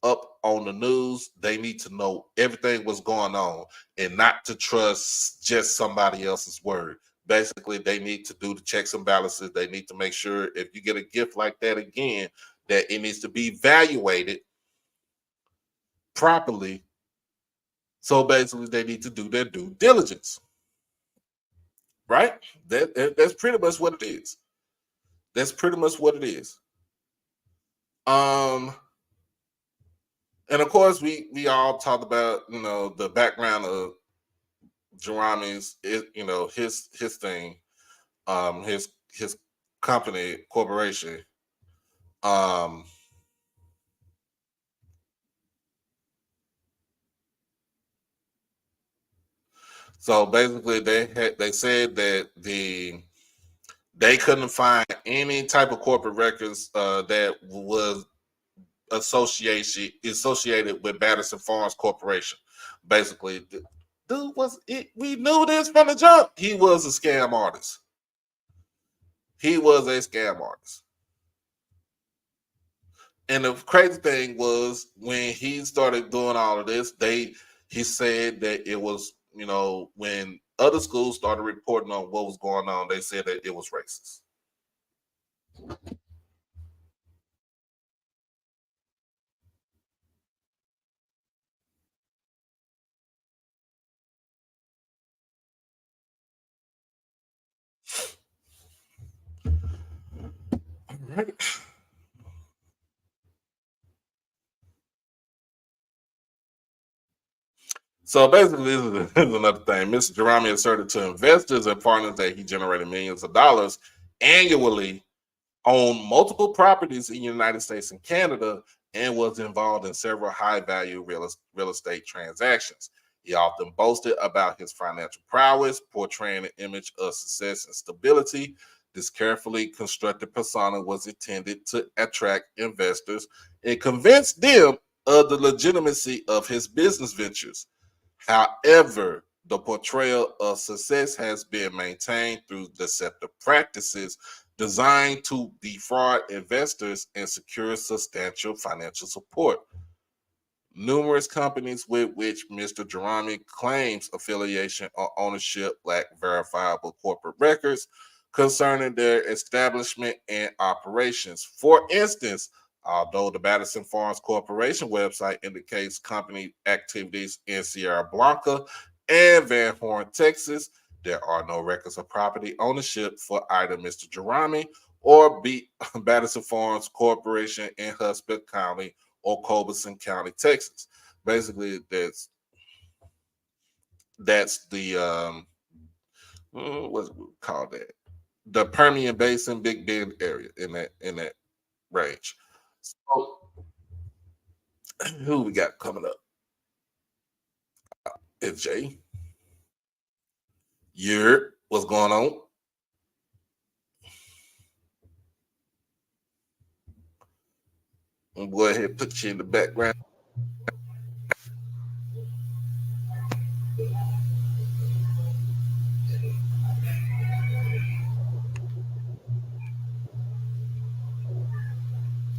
Speaker 4: up on the news. They need to know everything what's going on and not to trust just somebody else's word. Basically, they need to do the checks and balances. They need to make sure if you get a gift like that again, that it needs to be evaluated properly. So basically, they need to do their due diligence. Right? That's pretty much what it is. That's pretty much what it is. And of course, we all talked about the background of Jerami's, his thing, his company corporation. So basically, they said that they couldn't find any type of corporate records that was associated with Batterson Farms Corporation. Basically, dude we knew this from the jump. He was a scam artist. And the crazy thing was when he started doing all of this, he said that it was, when other schools started reporting on what was going on, they said that it was racist. All right. So basically, this is another thing. Mr. Jerami asserted to investors and partners that he generated millions of dollars annually on multiple properties in the United States and Canada and was involved in several high-value real estate transactions. He often boasted about his financial prowess, portraying an image of success and stability. This carefully constructed persona was intended to attract investors and convince them of the legitimacy of his business ventures. However, the portrayal of success has been maintained through deceptive practices designed to defraud investors and secure substantial financial support. Numerous companies with which Mr. Jerami claims affiliation or ownership lack verifiable corporate records concerning their establishment and operations. For instance, although the Batterson Farms Corporation website indicates company activities in Sierra Blanca and Van Horn, Texas, there are no records of property ownership for either Mr. Jerami or Batterson Farms Corporation in Hudspeth County or Culberson County, Texas. Basically, that's the what's it called that? The Permian Basin, Big Bend area in that range. So, who we got coming up? It's Jay. What's going on? I'm go ahead and put you in the background.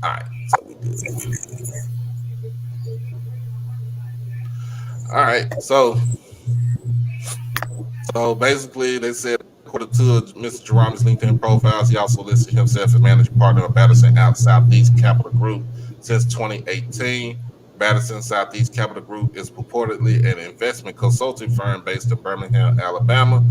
Speaker 4: All right, so we good. All right, so basically they said according to Mr. Jerami's LinkedIn profiles, he also listed himself as managing partner of Batterson out Southeast Capital Group since 2018. Batterson Southeast Capital Group is purportedly an investment consulting firm based in Birmingham, Alabama.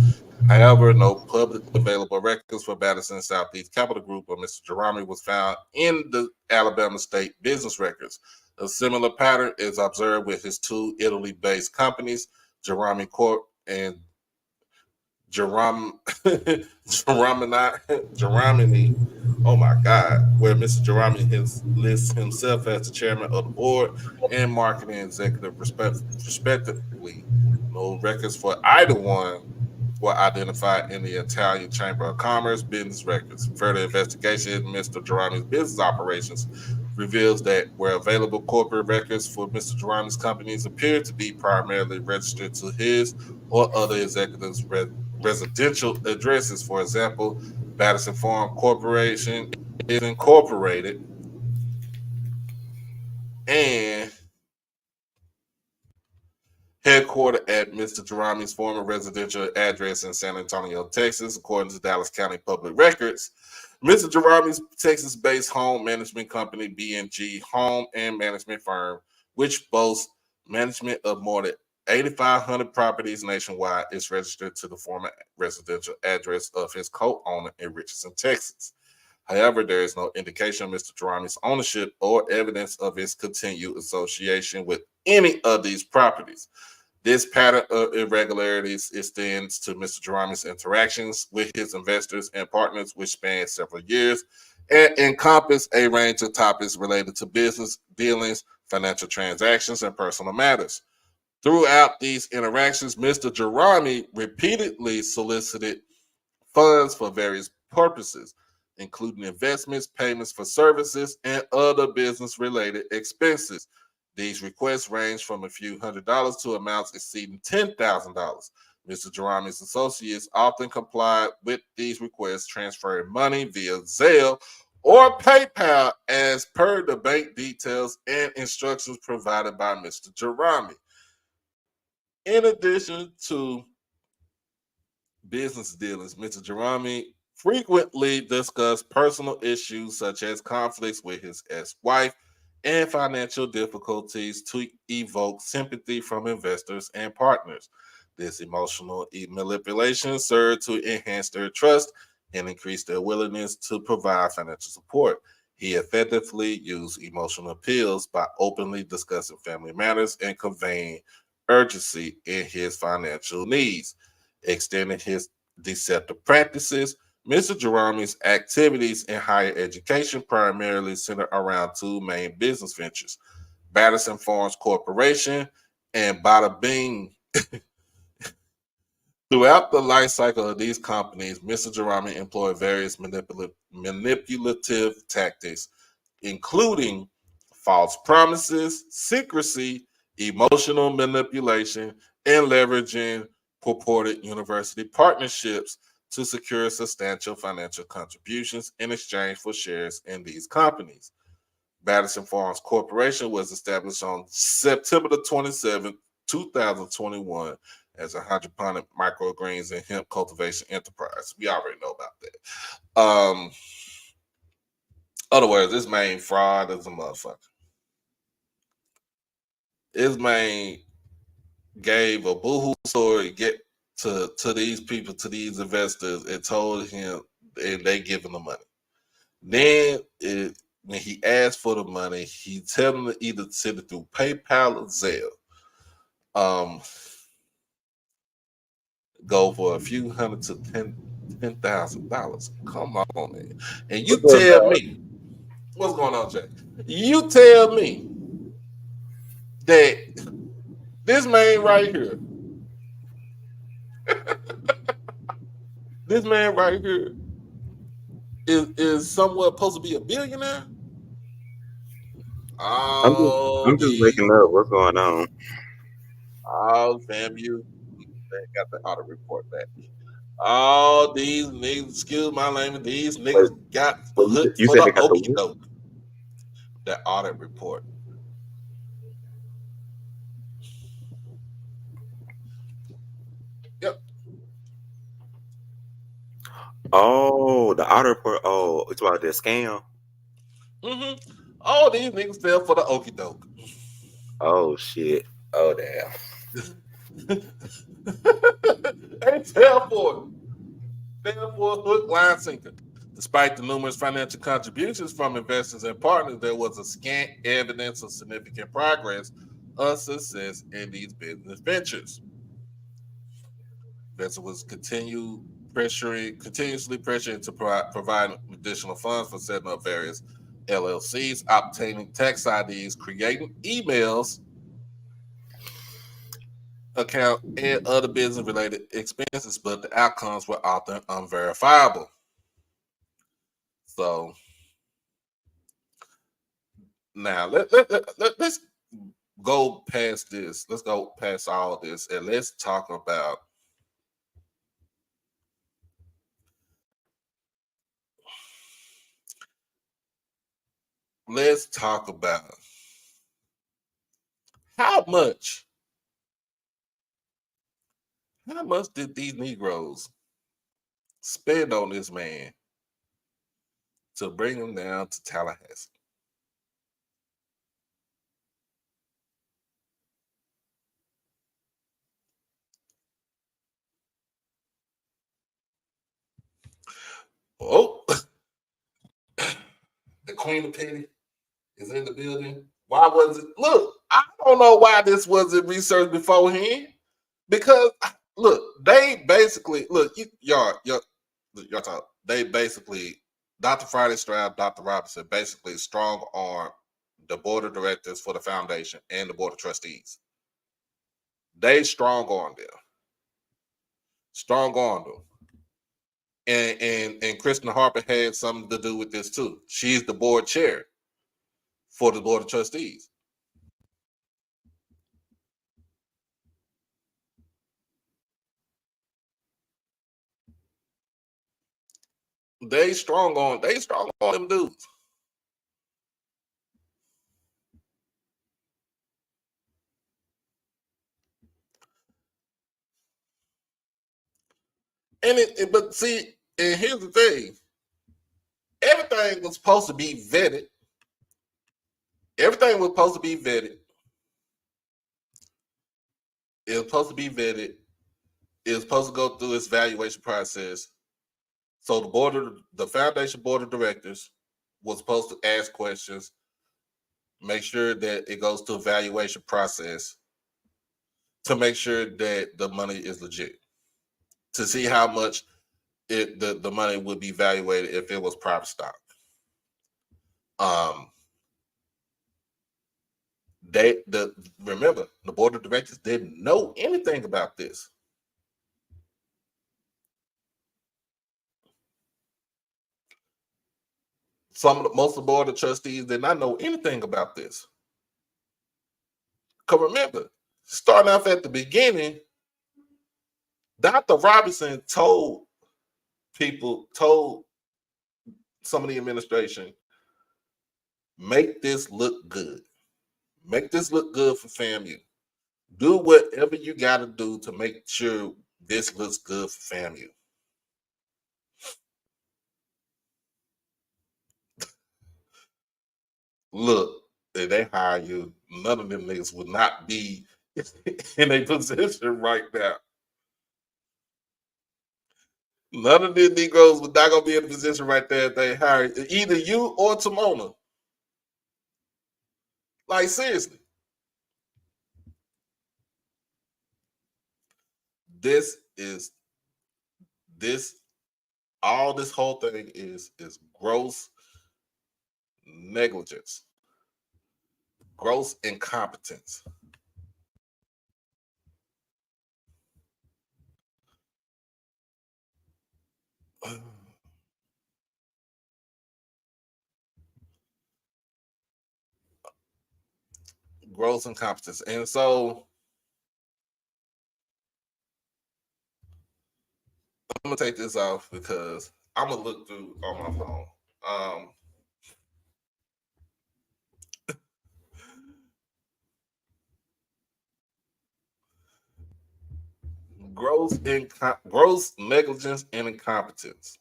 Speaker 4: However, no publicly available records for Batterson Southeast Capital Group or Mr. Jerami was found in the Alabama state business records. A similar pattern is observed with his two Italy-based companies, Jerami Corp and Geramini, oh my God, where Mr. Geramini lists himself as the chairman of the board and marketing executive, respectively. No records for either one were identified in the Italian Chamber of Commerce business records. Further investigation into Mr. Geramini's business operations reveals that where available corporate records for Mr. Geramini's companies appear to be primarily registered to his or other executives' residential addresses. For example, Batterson Farm Corporation is incorporated and headquartered at Mr. Geramini's former residential address in San Antonio, Texas, according to Dallas County Public Records. Mr. Geramini's Texas-based home management company, B&G Home and Management Firm, which boasts management of more than 8,500 properties nationwide, is registered to the former residential address of his co-owner in Richardson, Texas. However, there is no indication of Mr. Geramini's ownership or evidence of his continued association with any of these properties. This pattern of irregularities extends to Mr. Geramini's interactions with his investors and partners, which span several years and encompass a range of topics related to business dealings, financial transactions, and personal matters. Throughout these interactions, Mr. Geramini repeatedly solicited funds for various purposes, including investments, payments for services, and other business-related expenses. These requests range from a few $100s to amounts exceeding $10,000. Mr. Geramini's associates often complied with these requests, transferring money via Zelle or PayPal as per the bank details and instructions provided by Mr. Geramini. In addition to business dealings, Mr. Geramini frequently discussed personal issues such as conflicts with his ex-wife and financial difficulties to evoke sympathy from investors and partners. This emotional manipulation served to enhance their trust and increase their willingness to provide financial support. He effectively used emotional appeals by openly discussing family matters and conveying urgency in his financial needs. Extending his deceptive practices, Mr. Geramini's activities in higher education primarily center around two main business ventures, Batterson Farms Corporation and Bada Bing. Throughout the life cycle of these companies, Mr. Geramini employed various manipulative tactics, including false promises, secrecy, emotional manipulation, and leveraging purported university partnerships to secure substantial financial contributions in exchange for shares in these companies. Batterson Farms Corporation was established on September the 27th, 2021 as a hydroponic microgreens and hemp cultivation enterprise. We already know about that. Other words, this man fraud is a motherfucker. This man gave a boohoo story to these people, to these investors, and told him they giving the money. Then when he asked for the money, he tell them to either send it through PayPal or Zelle. Go for a few hundred to $10,000. Come on, man. And you tell me, what's going on, Jay? You tell me that this man right here, this man right here is somewhat supposed to be a billionaire.
Speaker 6: I'm just waking up. What's going on?
Speaker 4: Oh, FAMU got the audit report back. All these niggas, excuse my language, these niggas got hooked for the okie doke. That audit report. Yep.
Speaker 6: Oh, the audit report. Oh, it's about that scam.
Speaker 4: Mm-hmm. All these niggas fell for the okie doke.
Speaker 6: Oh shit. Oh damn.
Speaker 4: They fell for it. Fell for a hook, line, sinker. Despite the numerous financial contributions from investors and partners, there was a scant evidence of significant progress or success in these business ventures.
Speaker 5: Besser was continuously pressuring to provide additional funds for setting up various LLCs, obtaining tax IDs, creating emails, account, and other business-related expenses, but the outcomes were often unverifiable. So now let's go past this. Let's go past all this, and let's talk about how much did these Negroes spend on this man to bring him down to Tallahassee? Oh, the Queen of Petty is in the building. Why was it? Look, I don't know why this wasn't researched beforehand. Because look, they basically y'all talk. They basically Dr. Friday Stroud, Dr. Robinson basically strong arm the board of directors for the foundation and the board of trustees. They strong arm them. And Kristen Harper had something to do with this too. She's the board chair for the board of trustees. They strong on them dudes. But see, and here's the thing. Everything was supposed to be vetted. It was supposed to be vetted. It was supposed to go through its evaluation process. So the foundation board of directors was supposed to ask questions, make sure that it goes to evaluation process to make sure that the money is legit, to see how much the money would be evaluated if it was private stock. Remember, the board of directors didn't know anything about this. Most of the board of trustees did not know anything about this. Because remember, starting off at the beginning, Dr. Robinson told some of the administration, make this look good. Make this look good for FAMU. Do whatever you got to do to make sure this looks good for FAMU. Look, if they hire you, none of them niggas would not be in a position right now. None of these Negroes were not going to be in a position right there if they hire either you or Timona. Like, seriously. All this whole thing is gross negligence, gross incompetence. Gross incompetence. And so I'm gonna take this off because I'm gonna look through on my phone. Gross negligence and incompetence.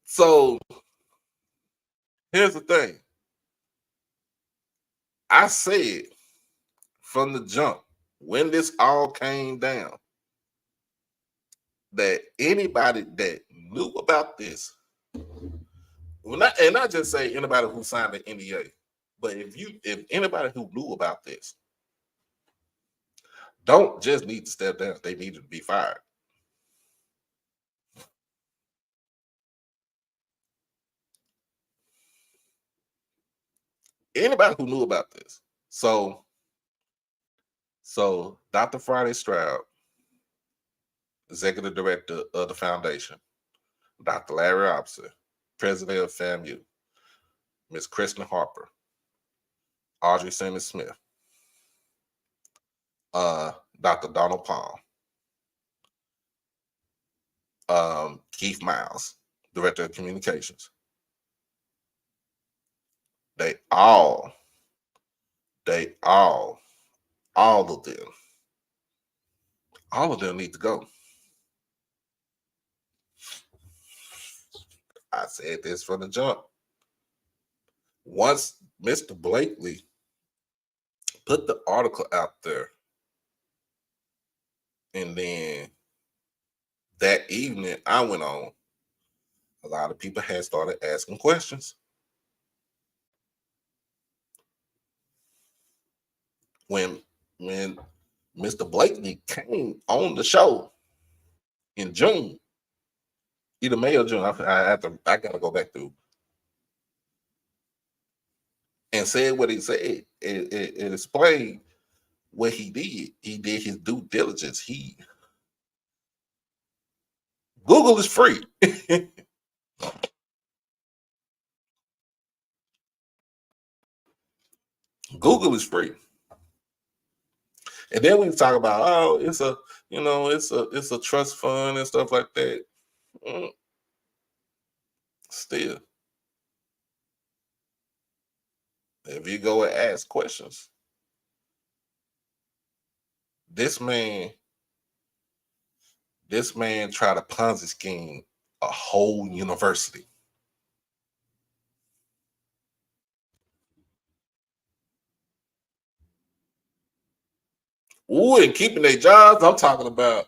Speaker 5: So here's the thing. I said from the jump, when this all came down, that anybody that knew about this
Speaker 4: and not just say anybody who signed the NDA, but if anybody who knew about this don't just need to step down, they need to be fired. Anybody who knew about this. So Dr. Friday Stroud, executive director of the foundation, Dr. Larry Opser, president of FAMU, Ms. Kristen Harper, Audrey Simmons Smith, Dr. Donald Palm, Keith Miles, director of communications. They all of them need to go. I said this from the jump. Once Mr. Blakely put the article out there, and then that evening I went on, a lot of people had started asking questions. When Mr. Blakely came on the show in June, either May or June, I gotta go back through, and said what he said. It explained what he did. He did his due diligence. Google is free. Google is free. And then we talk about, it's a trust fund and stuff like that. Still, if you go and ask questions, this man tried to Ponzi scheme a whole university. Ooh, and keeping their jobs. I'm talking about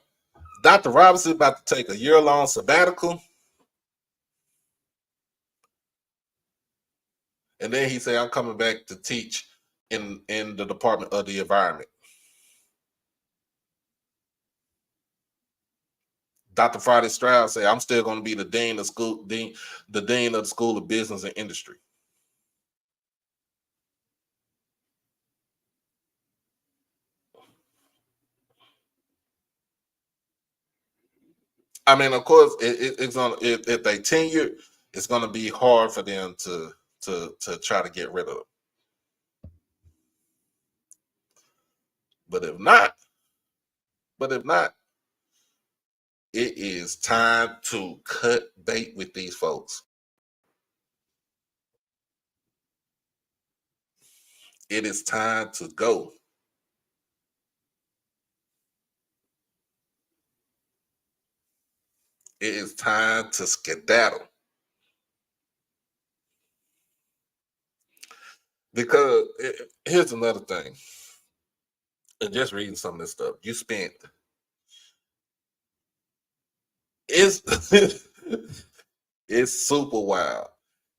Speaker 4: Dr. Robinson about to take a year-long sabbatical. And then he said, I'm coming back to teach in the Department of the Environment. Dr. Friday Stroud said, I'm still going to be the dean of the School of Business and Industry. I mean, of course, it's gonna, if they tenure, it's going to be hard for them to try to get rid of them. But if not, it is time to cut bait with these folks. It is time to go. It is time to skedaddle. Because here's another thing. And just reading some of this stuff, you spent it's super wild.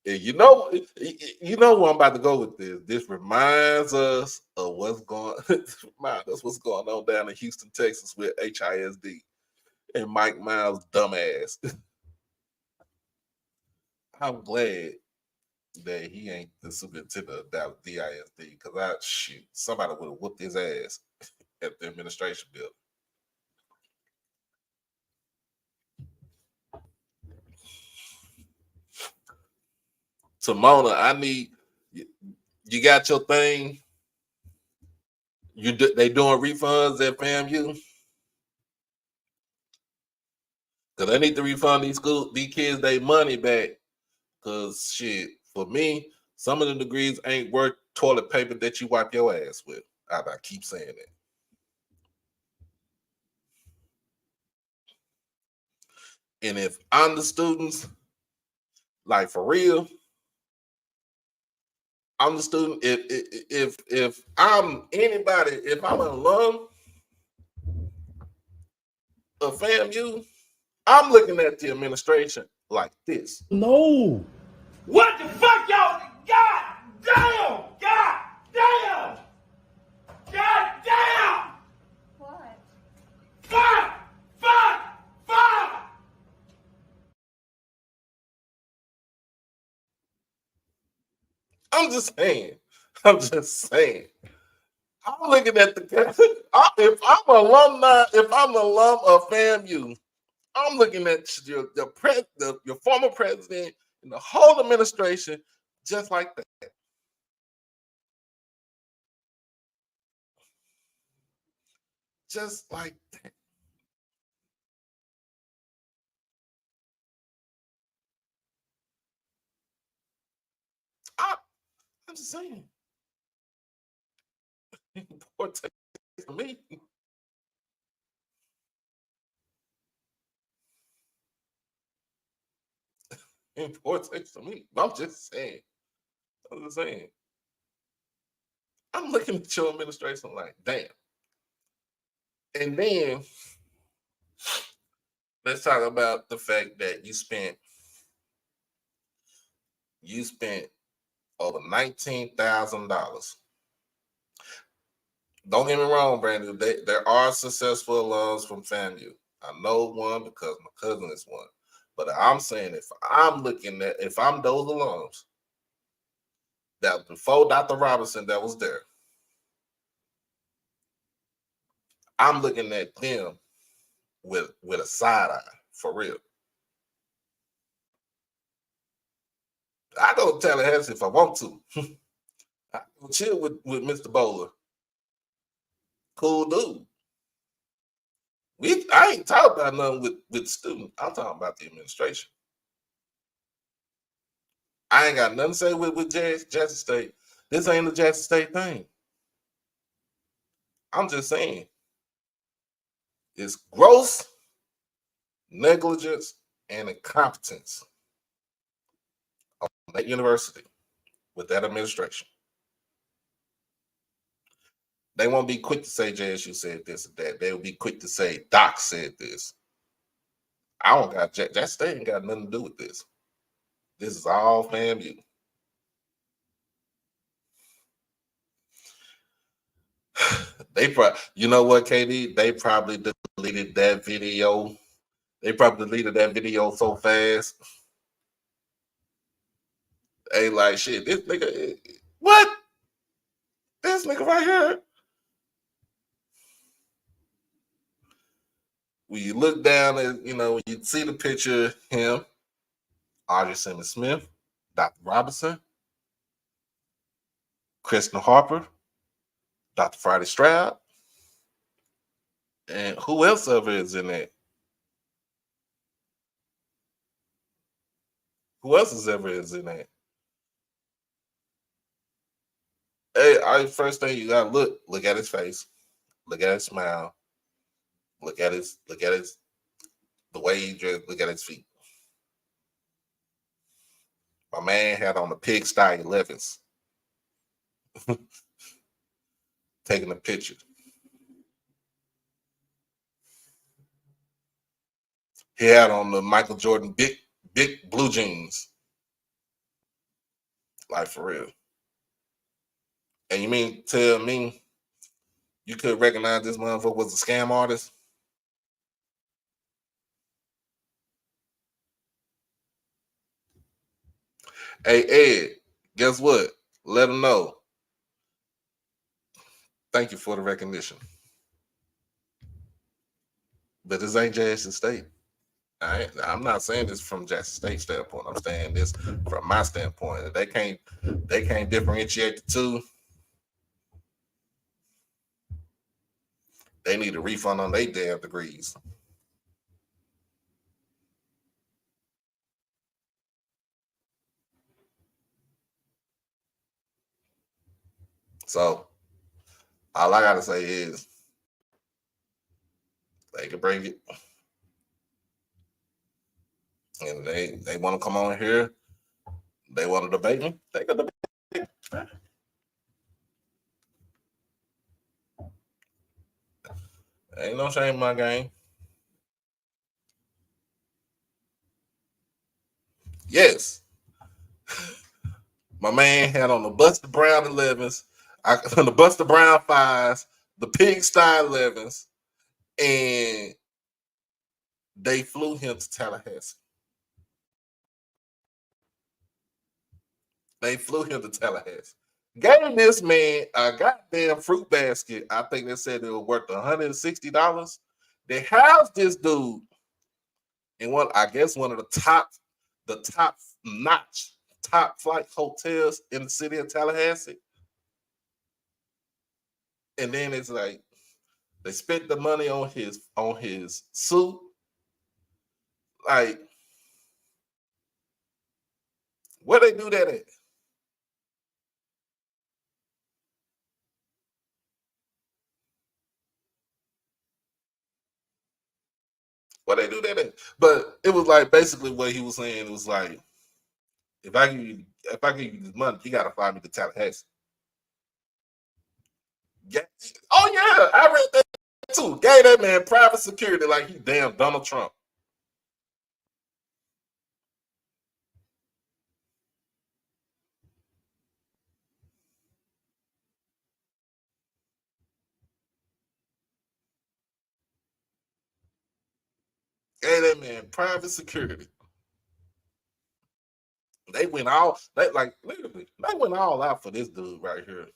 Speaker 4: And you know where I'm about to go with this. This reminds us of what's going on down in Houston, Texas with HISD and Mike Miles' dumbass. I'm glad that he ain't the superintendent of DISD, because somebody would have whooped his ass at the administration building. Simona, I need you got your thing. They doing refunds at FAMU? Because they need to refund these kids their money back. Because shit, for me, some of the degrees ain't worth toilet paper that you wipe your ass with. I keep saying that. And if I'm the students, like for real, I'm the student. If I'm anybody, if I'm an alum of FAMU, I'm looking at the administration like this.
Speaker 7: No. What the fuck, y'all? God damn! God damn! God damn!
Speaker 8: What?
Speaker 7: Fuck! Fuck! Fuck!
Speaker 4: I'm just saying. I'm looking at the if I'm an alum of FAMU, I'm looking at your former president and the whole administration just like that. Just like that. I'm just saying. Poor taste for me. Poor taste for me. I'm just saying. I'm looking at your administration like, damn. And then let's talk about the fact that you spent over $19,000. Don't get me wrong, Brandon. There are successful alums from FAMU. I know one because my cousin is one. But I'm saying if I'm those alums that before Dr. Robinson that was there, I'm looking at them with a side eye for real. I go to Tallahassee if I want to. I go chill with Mr. Bowler. Cool dude. I ain't talking about nothing with students. I'm talking about the administration. I ain't got nothing to say with Jackson State. This ain't a Jackson State thing. I'm just saying. It's gross negligence and incompetence on that university with that administration. They won't be quick to say JSU said this or that. They will be quick to say Doc said this. I don't got Jackson State ain't got nothing to do with this. This is all FAMU. You know what, KD? They probably deleted that video. They probably deleted that video so fast. They like, shit, this nigga, what? This nigga right here. When you look down at, when you see the picture of him, Audrey Simmons Smith, Dr. Robinson, Kristen Harper, Dr. Friday Stroud, and who else ever is in that? Who else is ever is in that? Hey, first thing you gotta look at his face, look at his smile, look at the way he dressed, look at his feet. My man had on the pigsty 11s, taking a picture. He had on the Michael Jordan big blue jeans. Like for real. And you mean tell me you could recognize this motherfucker was a scam artist? Hey, Ed, guess what? Let him know. Thank you for the recognition. But this ain't Jackson State. I'm not saying this from Jackson State standpoint. I'm saying this from my standpoint. They can't differentiate the two. They need a refund on their damn degrees. So all I gotta say is they can bring it. And they want to come on here. They want to debate me. They can debate me. Ain't no shame in my game. Yes. My man had on the Buster Brown 11s, the Buster Brown 5s, the Pigsty 11s, and they flew him to Tallahassee. Gave this man a goddamn fruit basket. I think they said it was worth $160. They housed this dude in one of the top notch, top flight hotels in the city of Tallahassee. And then it's like they spent the money on his suit. Like, where they do that at? Where they do that at? But it was like basically what he was saying. It was like, if I give you this money, you gotta fly me to Tallahassee. Yeah. Oh yeah, I read that too. Gave that man private security like he damn Donald Trump. Gave that man private security. They went all literally out for this dude right here.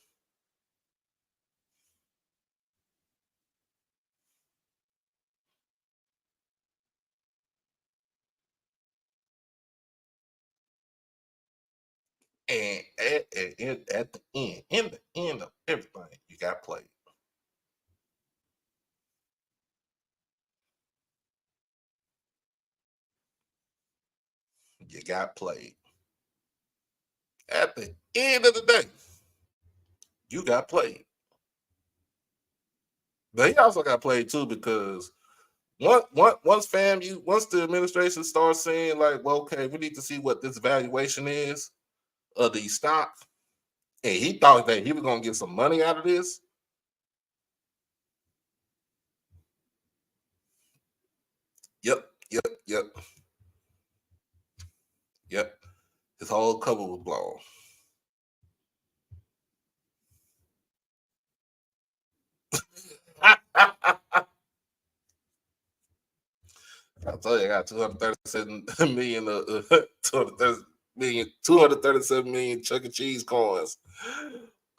Speaker 4: And at the end of everything, you got played. You got played. At the end of the day, you got played. But he also got played too because once the administration starts saying like, well, okay, we need to see what this valuation is of these stocks, and he thought that he was gonna get some money out of this. Yep. His whole cover was blown. I told you I got 237 million, 237 million Chuck E. Cheese coins.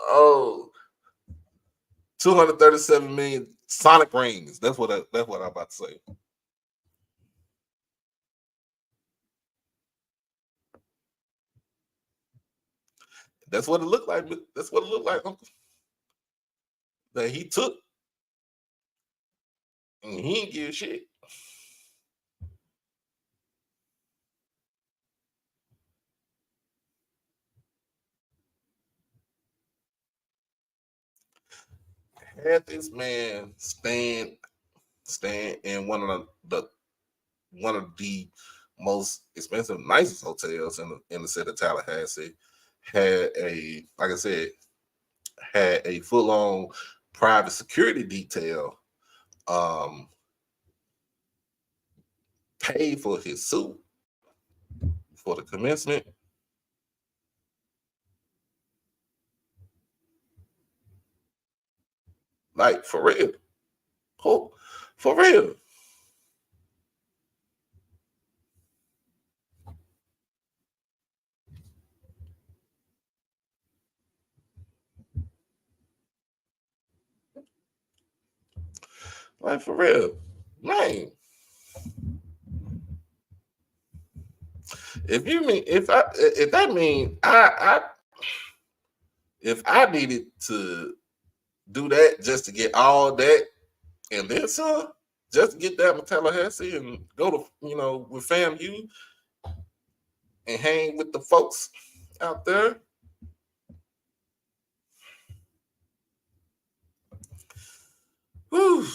Speaker 4: Oh, 237 million Sonic rings. That's what I'm about to say. That's what it looked like. That's what it looked like, Uncle. That he took, and he didn't give a shit. Had this man stand in one of the most expensive, nicest hotels in the city of Tallahassee, had a full-on private security detail, paid for his suit for the commencement. Like, for real. Oh, for real. Like, for real. Man. If I needed to do that just to get all that and then some, just to get that in Tallahassee and go to, with FAMU and hang with the folks out there. Whew.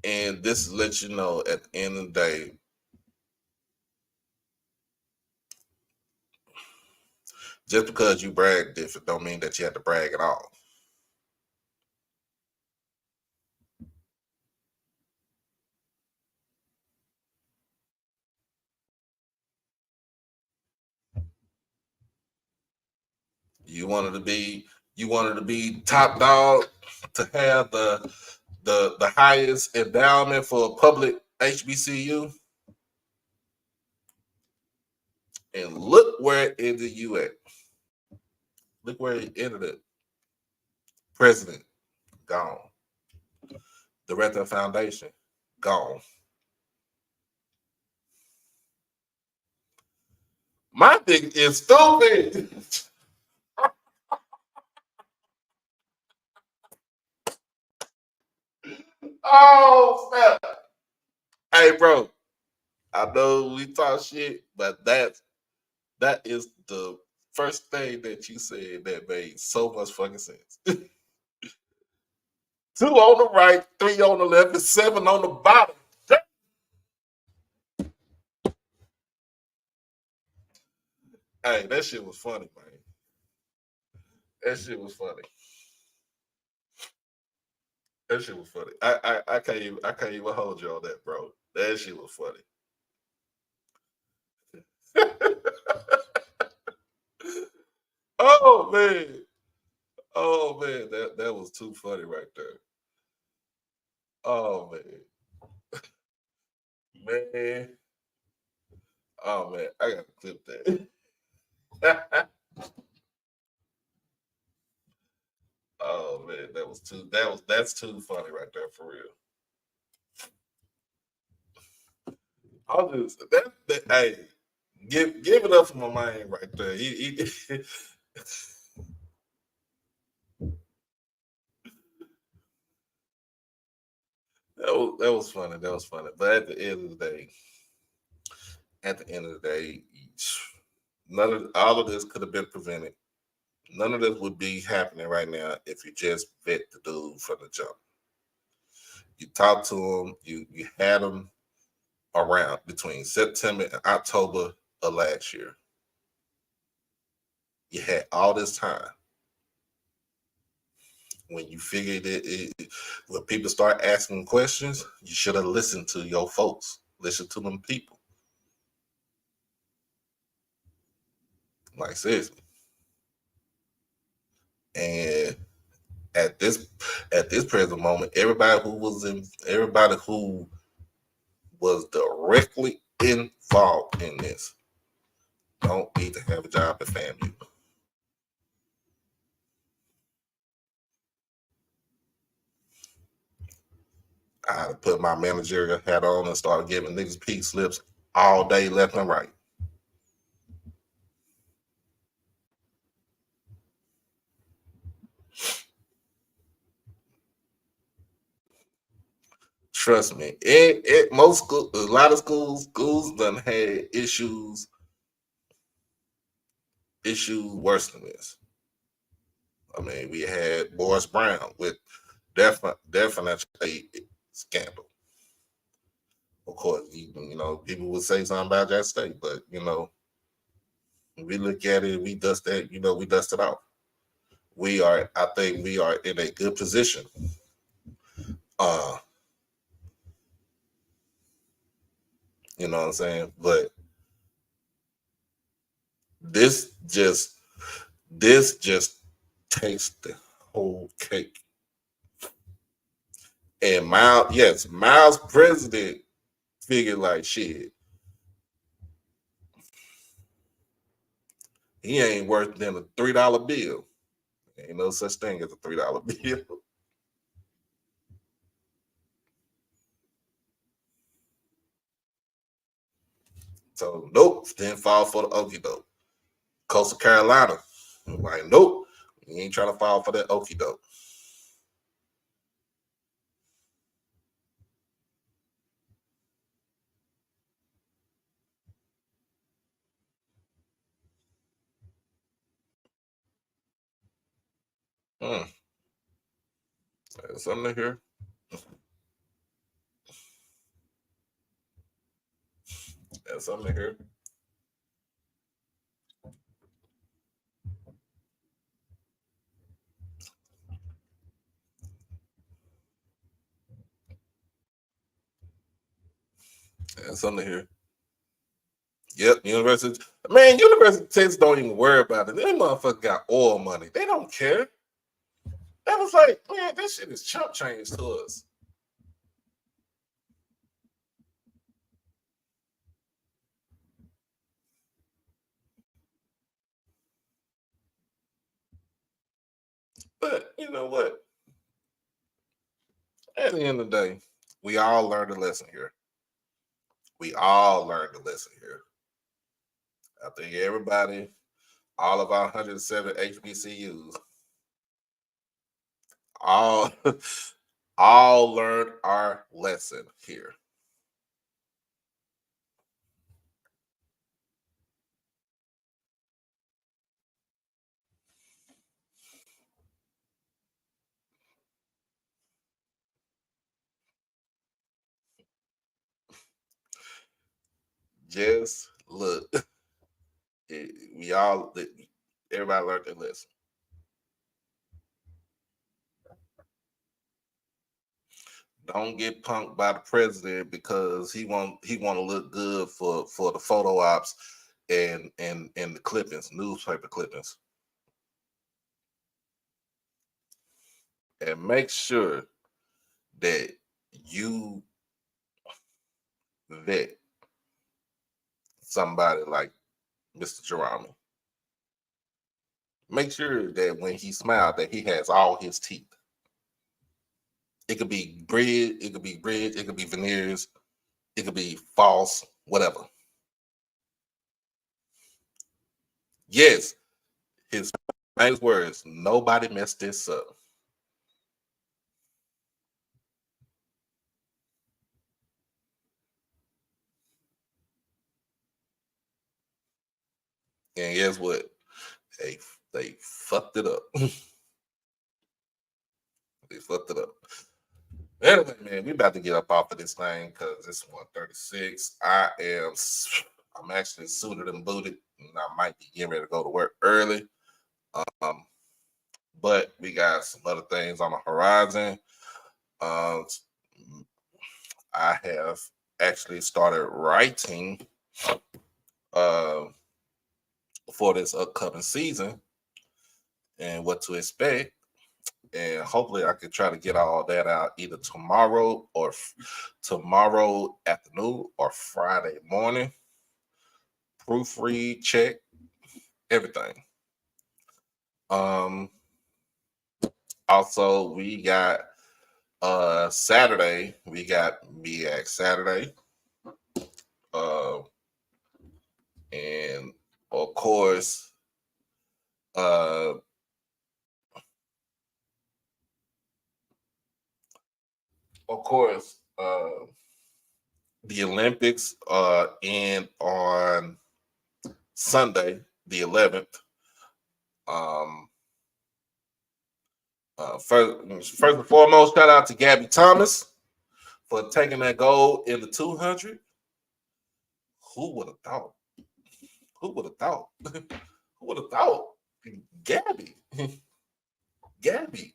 Speaker 4: And this lets you know at the end of the day, just because you brag different don't mean that you have to brag at all. You wanted to be top dog to have the highest endowment for a public HBCU. And look where it ended you at. Look where it ended it. President, gone. Director of foundation, gone. My thing is stupid. Oh, snap. Hey, bro, I know we talk shit, but that is the first thing that you said that made so much fucking sense. 2 on the right, 3 on the left, and 7 on the bottom. Hey, that shit was funny, man. That shit was funny. That shit was funny. I can't even hold you on that, bro. That shit was funny. Oh man. Oh man, that was too funny right there. Oh man. Man. Oh man, I gotta clip that. Oh man, that's too funny right there for real. I'll just that hey, give it up for my man right there. That was funny. That was funny. But at the end of the day, all of this could have been prevented. None of this would be happening right now if you just vet the dude from the jump. You talked to him, you had him around between September and October of last year. You had all this time. When you figured when people start asking questions, you should have listened to your folks. Listen to them people. Like seriously. And at this present moment, everybody who was directly involved in this don't need to have a job at FAMU. I had to put my managerial hat on and start giving niggas pink slips all day, left and right. Trust me, most a lot of schools done had issues worse than this. I mean, we had Boris Brown with their financial aid scandal. Of course, you know, people would say something about that state, but you know, we look at it, we dust that, we dust it out. I think we are in a good position. You know what I'm saying? But this just takes the whole cake. And Miles president figured like shit. He ain't worth than a $3 bill. Ain't no such thing as a $3 bill. So nope, didn't fall for the okie doke. Coastal Carolina, like nope, you ain't trying to fall for that okie doke. There's something here. There's something here. There's something here. Yep, University. Man, University of Texas don't even worry about it. Them motherfuckers got oil money. They don't care. That was like, man, this shit is chump change to us. But you know what? At the end of the day, we all learned a lesson here. We all learned a lesson here. I think everybody, all of our 107 HBCUs, all all learned our lesson here. Just look, we all, everybody learned their lesson. Don't get punked by the president because he want to look good for the photo ops and the clippings, newspaper clippings. And make sure that you vet somebody like Mr. Jerome. Make sure that when he smiles that he has all his teeth. It could be bridge, it could be veneers, it could be false, whatever. Yes, his famous words, nobody messed this up. And guess what? They fucked it up. They fucked it up. Anyway, man, we about to get up off of this thing because it's 1:36. I'm actually suited and booted, and I might be getting ready to go to work early. But we got some other things on the horizon. I have actually started writing for this upcoming season and what to expect. And hopefully I can try to get all that out either tomorrow or tomorrow afternoon or Friday morning. Proofread, check, everything. Also, we got Saturday, we got MEAC Saturday. And of course, the Olympics end on Sunday, the 11th. First and foremost, shout out to Gabby Thomas for taking that gold in the 200. Who would have thought? Who would have thought? Who would have thought? Gabby. Gabby.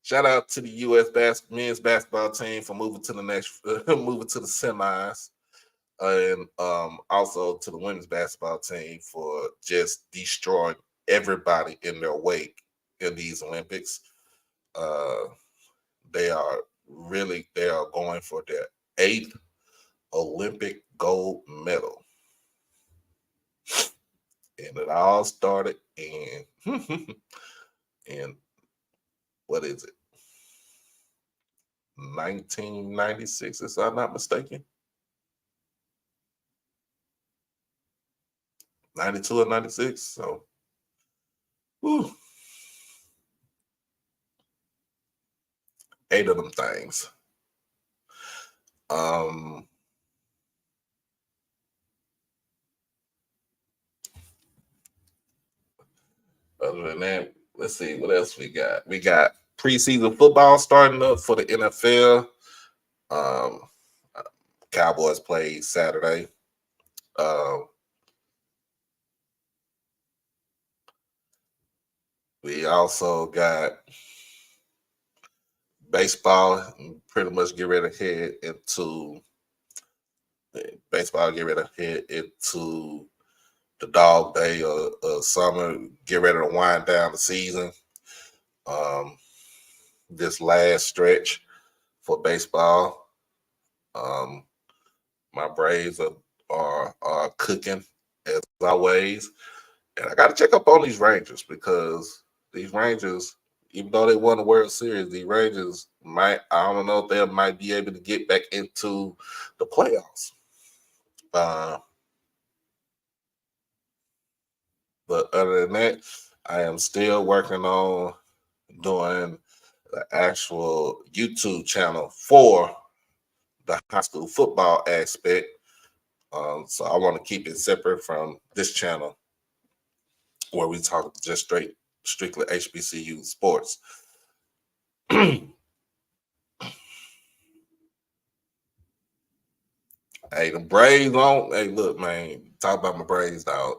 Speaker 4: Shout out to the U.S. men's basketball team for moving to the semis, and also to the women's basketball team for just destroying everybody in their wake in these Olympics. They are going for their 8th Olympic gold medal. And it all started in what is it? 1996, if I'm not mistaken. 92 or 96. So, whew. 8 of them things. Other than that, let's see what else we got. We got preseason football starting up for the NFL. Cowboys play Saturday. We also got baseball, pretty much get ready to head into baseball get ready to head into the dog day of summer, get ready to wind down the season. This last stretch for baseball, my Braves are cooking as always, and I got to check up on these Rangers because these Rangers, even though they won the World Series, these Rangers I don't know if they might be able to get back into the playoffs. But other than that, I am still working on doing the actual YouTube channel for the high school football aspect. So I want to keep it separate from this channel where we talk just strictly HBCU sports. Hey, the Braves on. Hey, look, man, talk about my Braves, dog.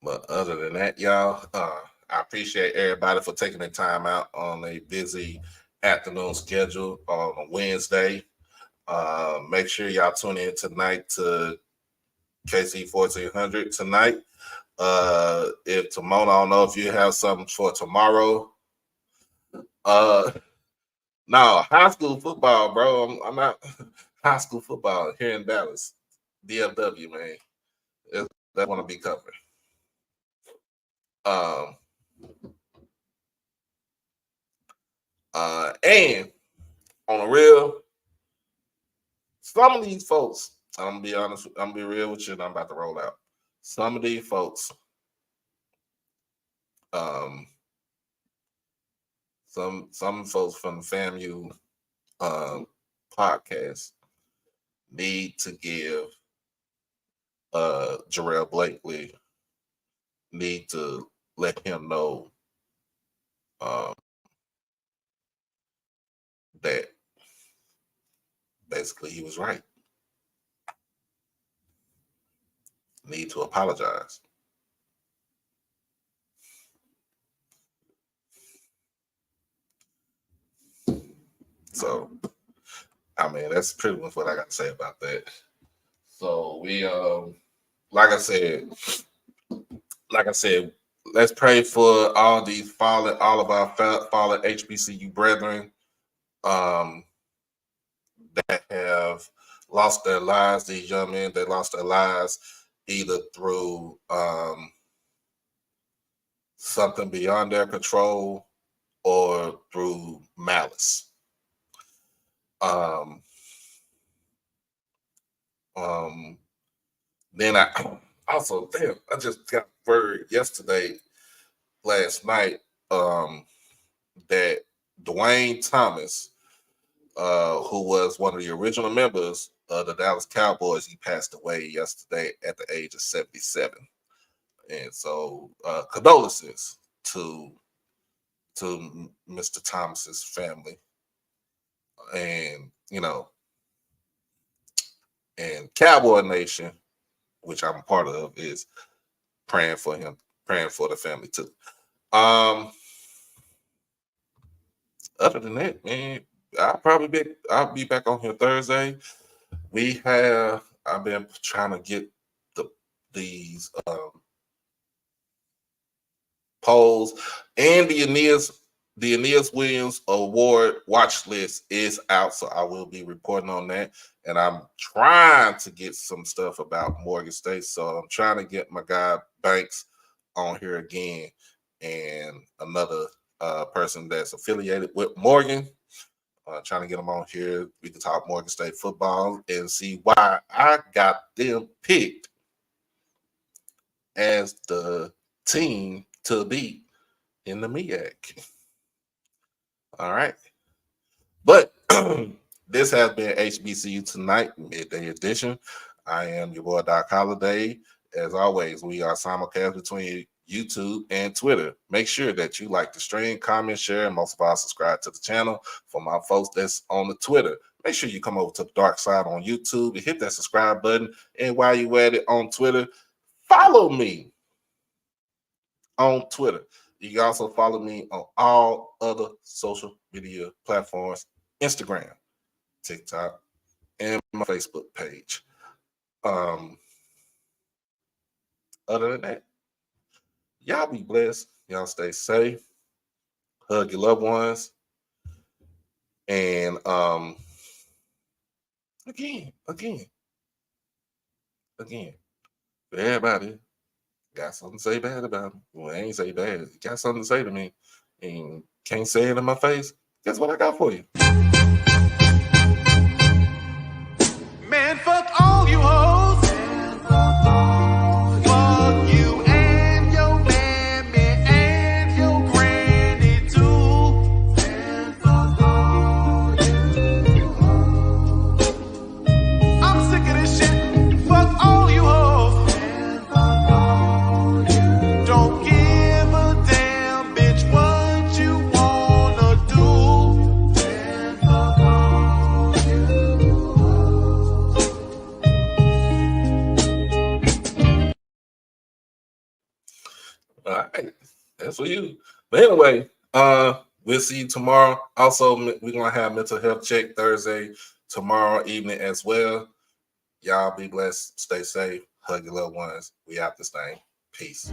Speaker 4: But other than that, y'all, I appreciate everybody for taking their time out on a busy afternoon schedule on a Wednesday. Make sure y'all tune in tonight to KC 1400 tonight. If Timona, I don't know if you have something for tomorrow. No, high school football, bro. I'm not high school football here in Dallas, DFW, man. That want to be covered. And on a real, some of these folks, I'm gonna be honest, I'm gonna be real with you, and I'm about to roll out. Some of these folks, some folks from the FAMU podcast need to give Jarrell Blakely, need to let him know that basically he was right. Need to apologize. So, I mean, that's pretty much what I got to say about that. So we, like I said, let's pray for all of our fallen HBCU brethren that have lost their lives. These young men that lost their lives either through something beyond their control or through malice. Then I just got word last night, that Dwayne Thomas, who was one of the original members of the Dallas Cowboys, he passed away yesterday at the age of 77. And so condolences to Mr. Thomas's family. And, and Cowboy Nation, which I'm a part of, is praying for him, praying for the family too. Other than that, man, I'll be back on here Thursday. I've been trying to get these polls, and the Aeneas Williams Award watch list is out, so I will be reporting on that. And I'm trying to get some stuff about Morgan State, so I'm trying to get my guy Banks on here again, and another person that's affiliated with Morgan. Trying to get them on here. We can talk Morgan State football and see why I got them picked as the team to beat in the MEAC. All right. But this has been HBCU Tonight, Midday Edition. I am your boy, Doc Holliday. As always, we are simulcast between YouTube and Twitter. Make sure that you like the stream, comment, share, and most of all, subscribe to the channel. For my folks that's on the Twitter, make sure you come over to the dark side on YouTube and hit that subscribe button. And while you're at it on Twitter, follow me on Twitter You can also follow me on all other social media platforms, Instagram, TikTok, and my Facebook page. Other than that, y'all be blessed. Y'all stay safe. Hug your loved ones. And again, everybody got something to say bad about me. Well, I ain't say bad. You got something to say to me and can't say it in my face. Guess what I got for you?
Speaker 7: Man, fuck all you hoes. Fuck you and your mammy and your granny too. I'm sick of this shit. Fuck all you hoes. Don't give a damn, bitch, what you wanna do.
Speaker 4: All right, that's for you. But anyway, we'll see you tomorrow. Also, we're gonna have mental health check Thursday tomorrow evening as well. Y'all be blessed, stay safe, hug your loved ones. We out this thing. Peace.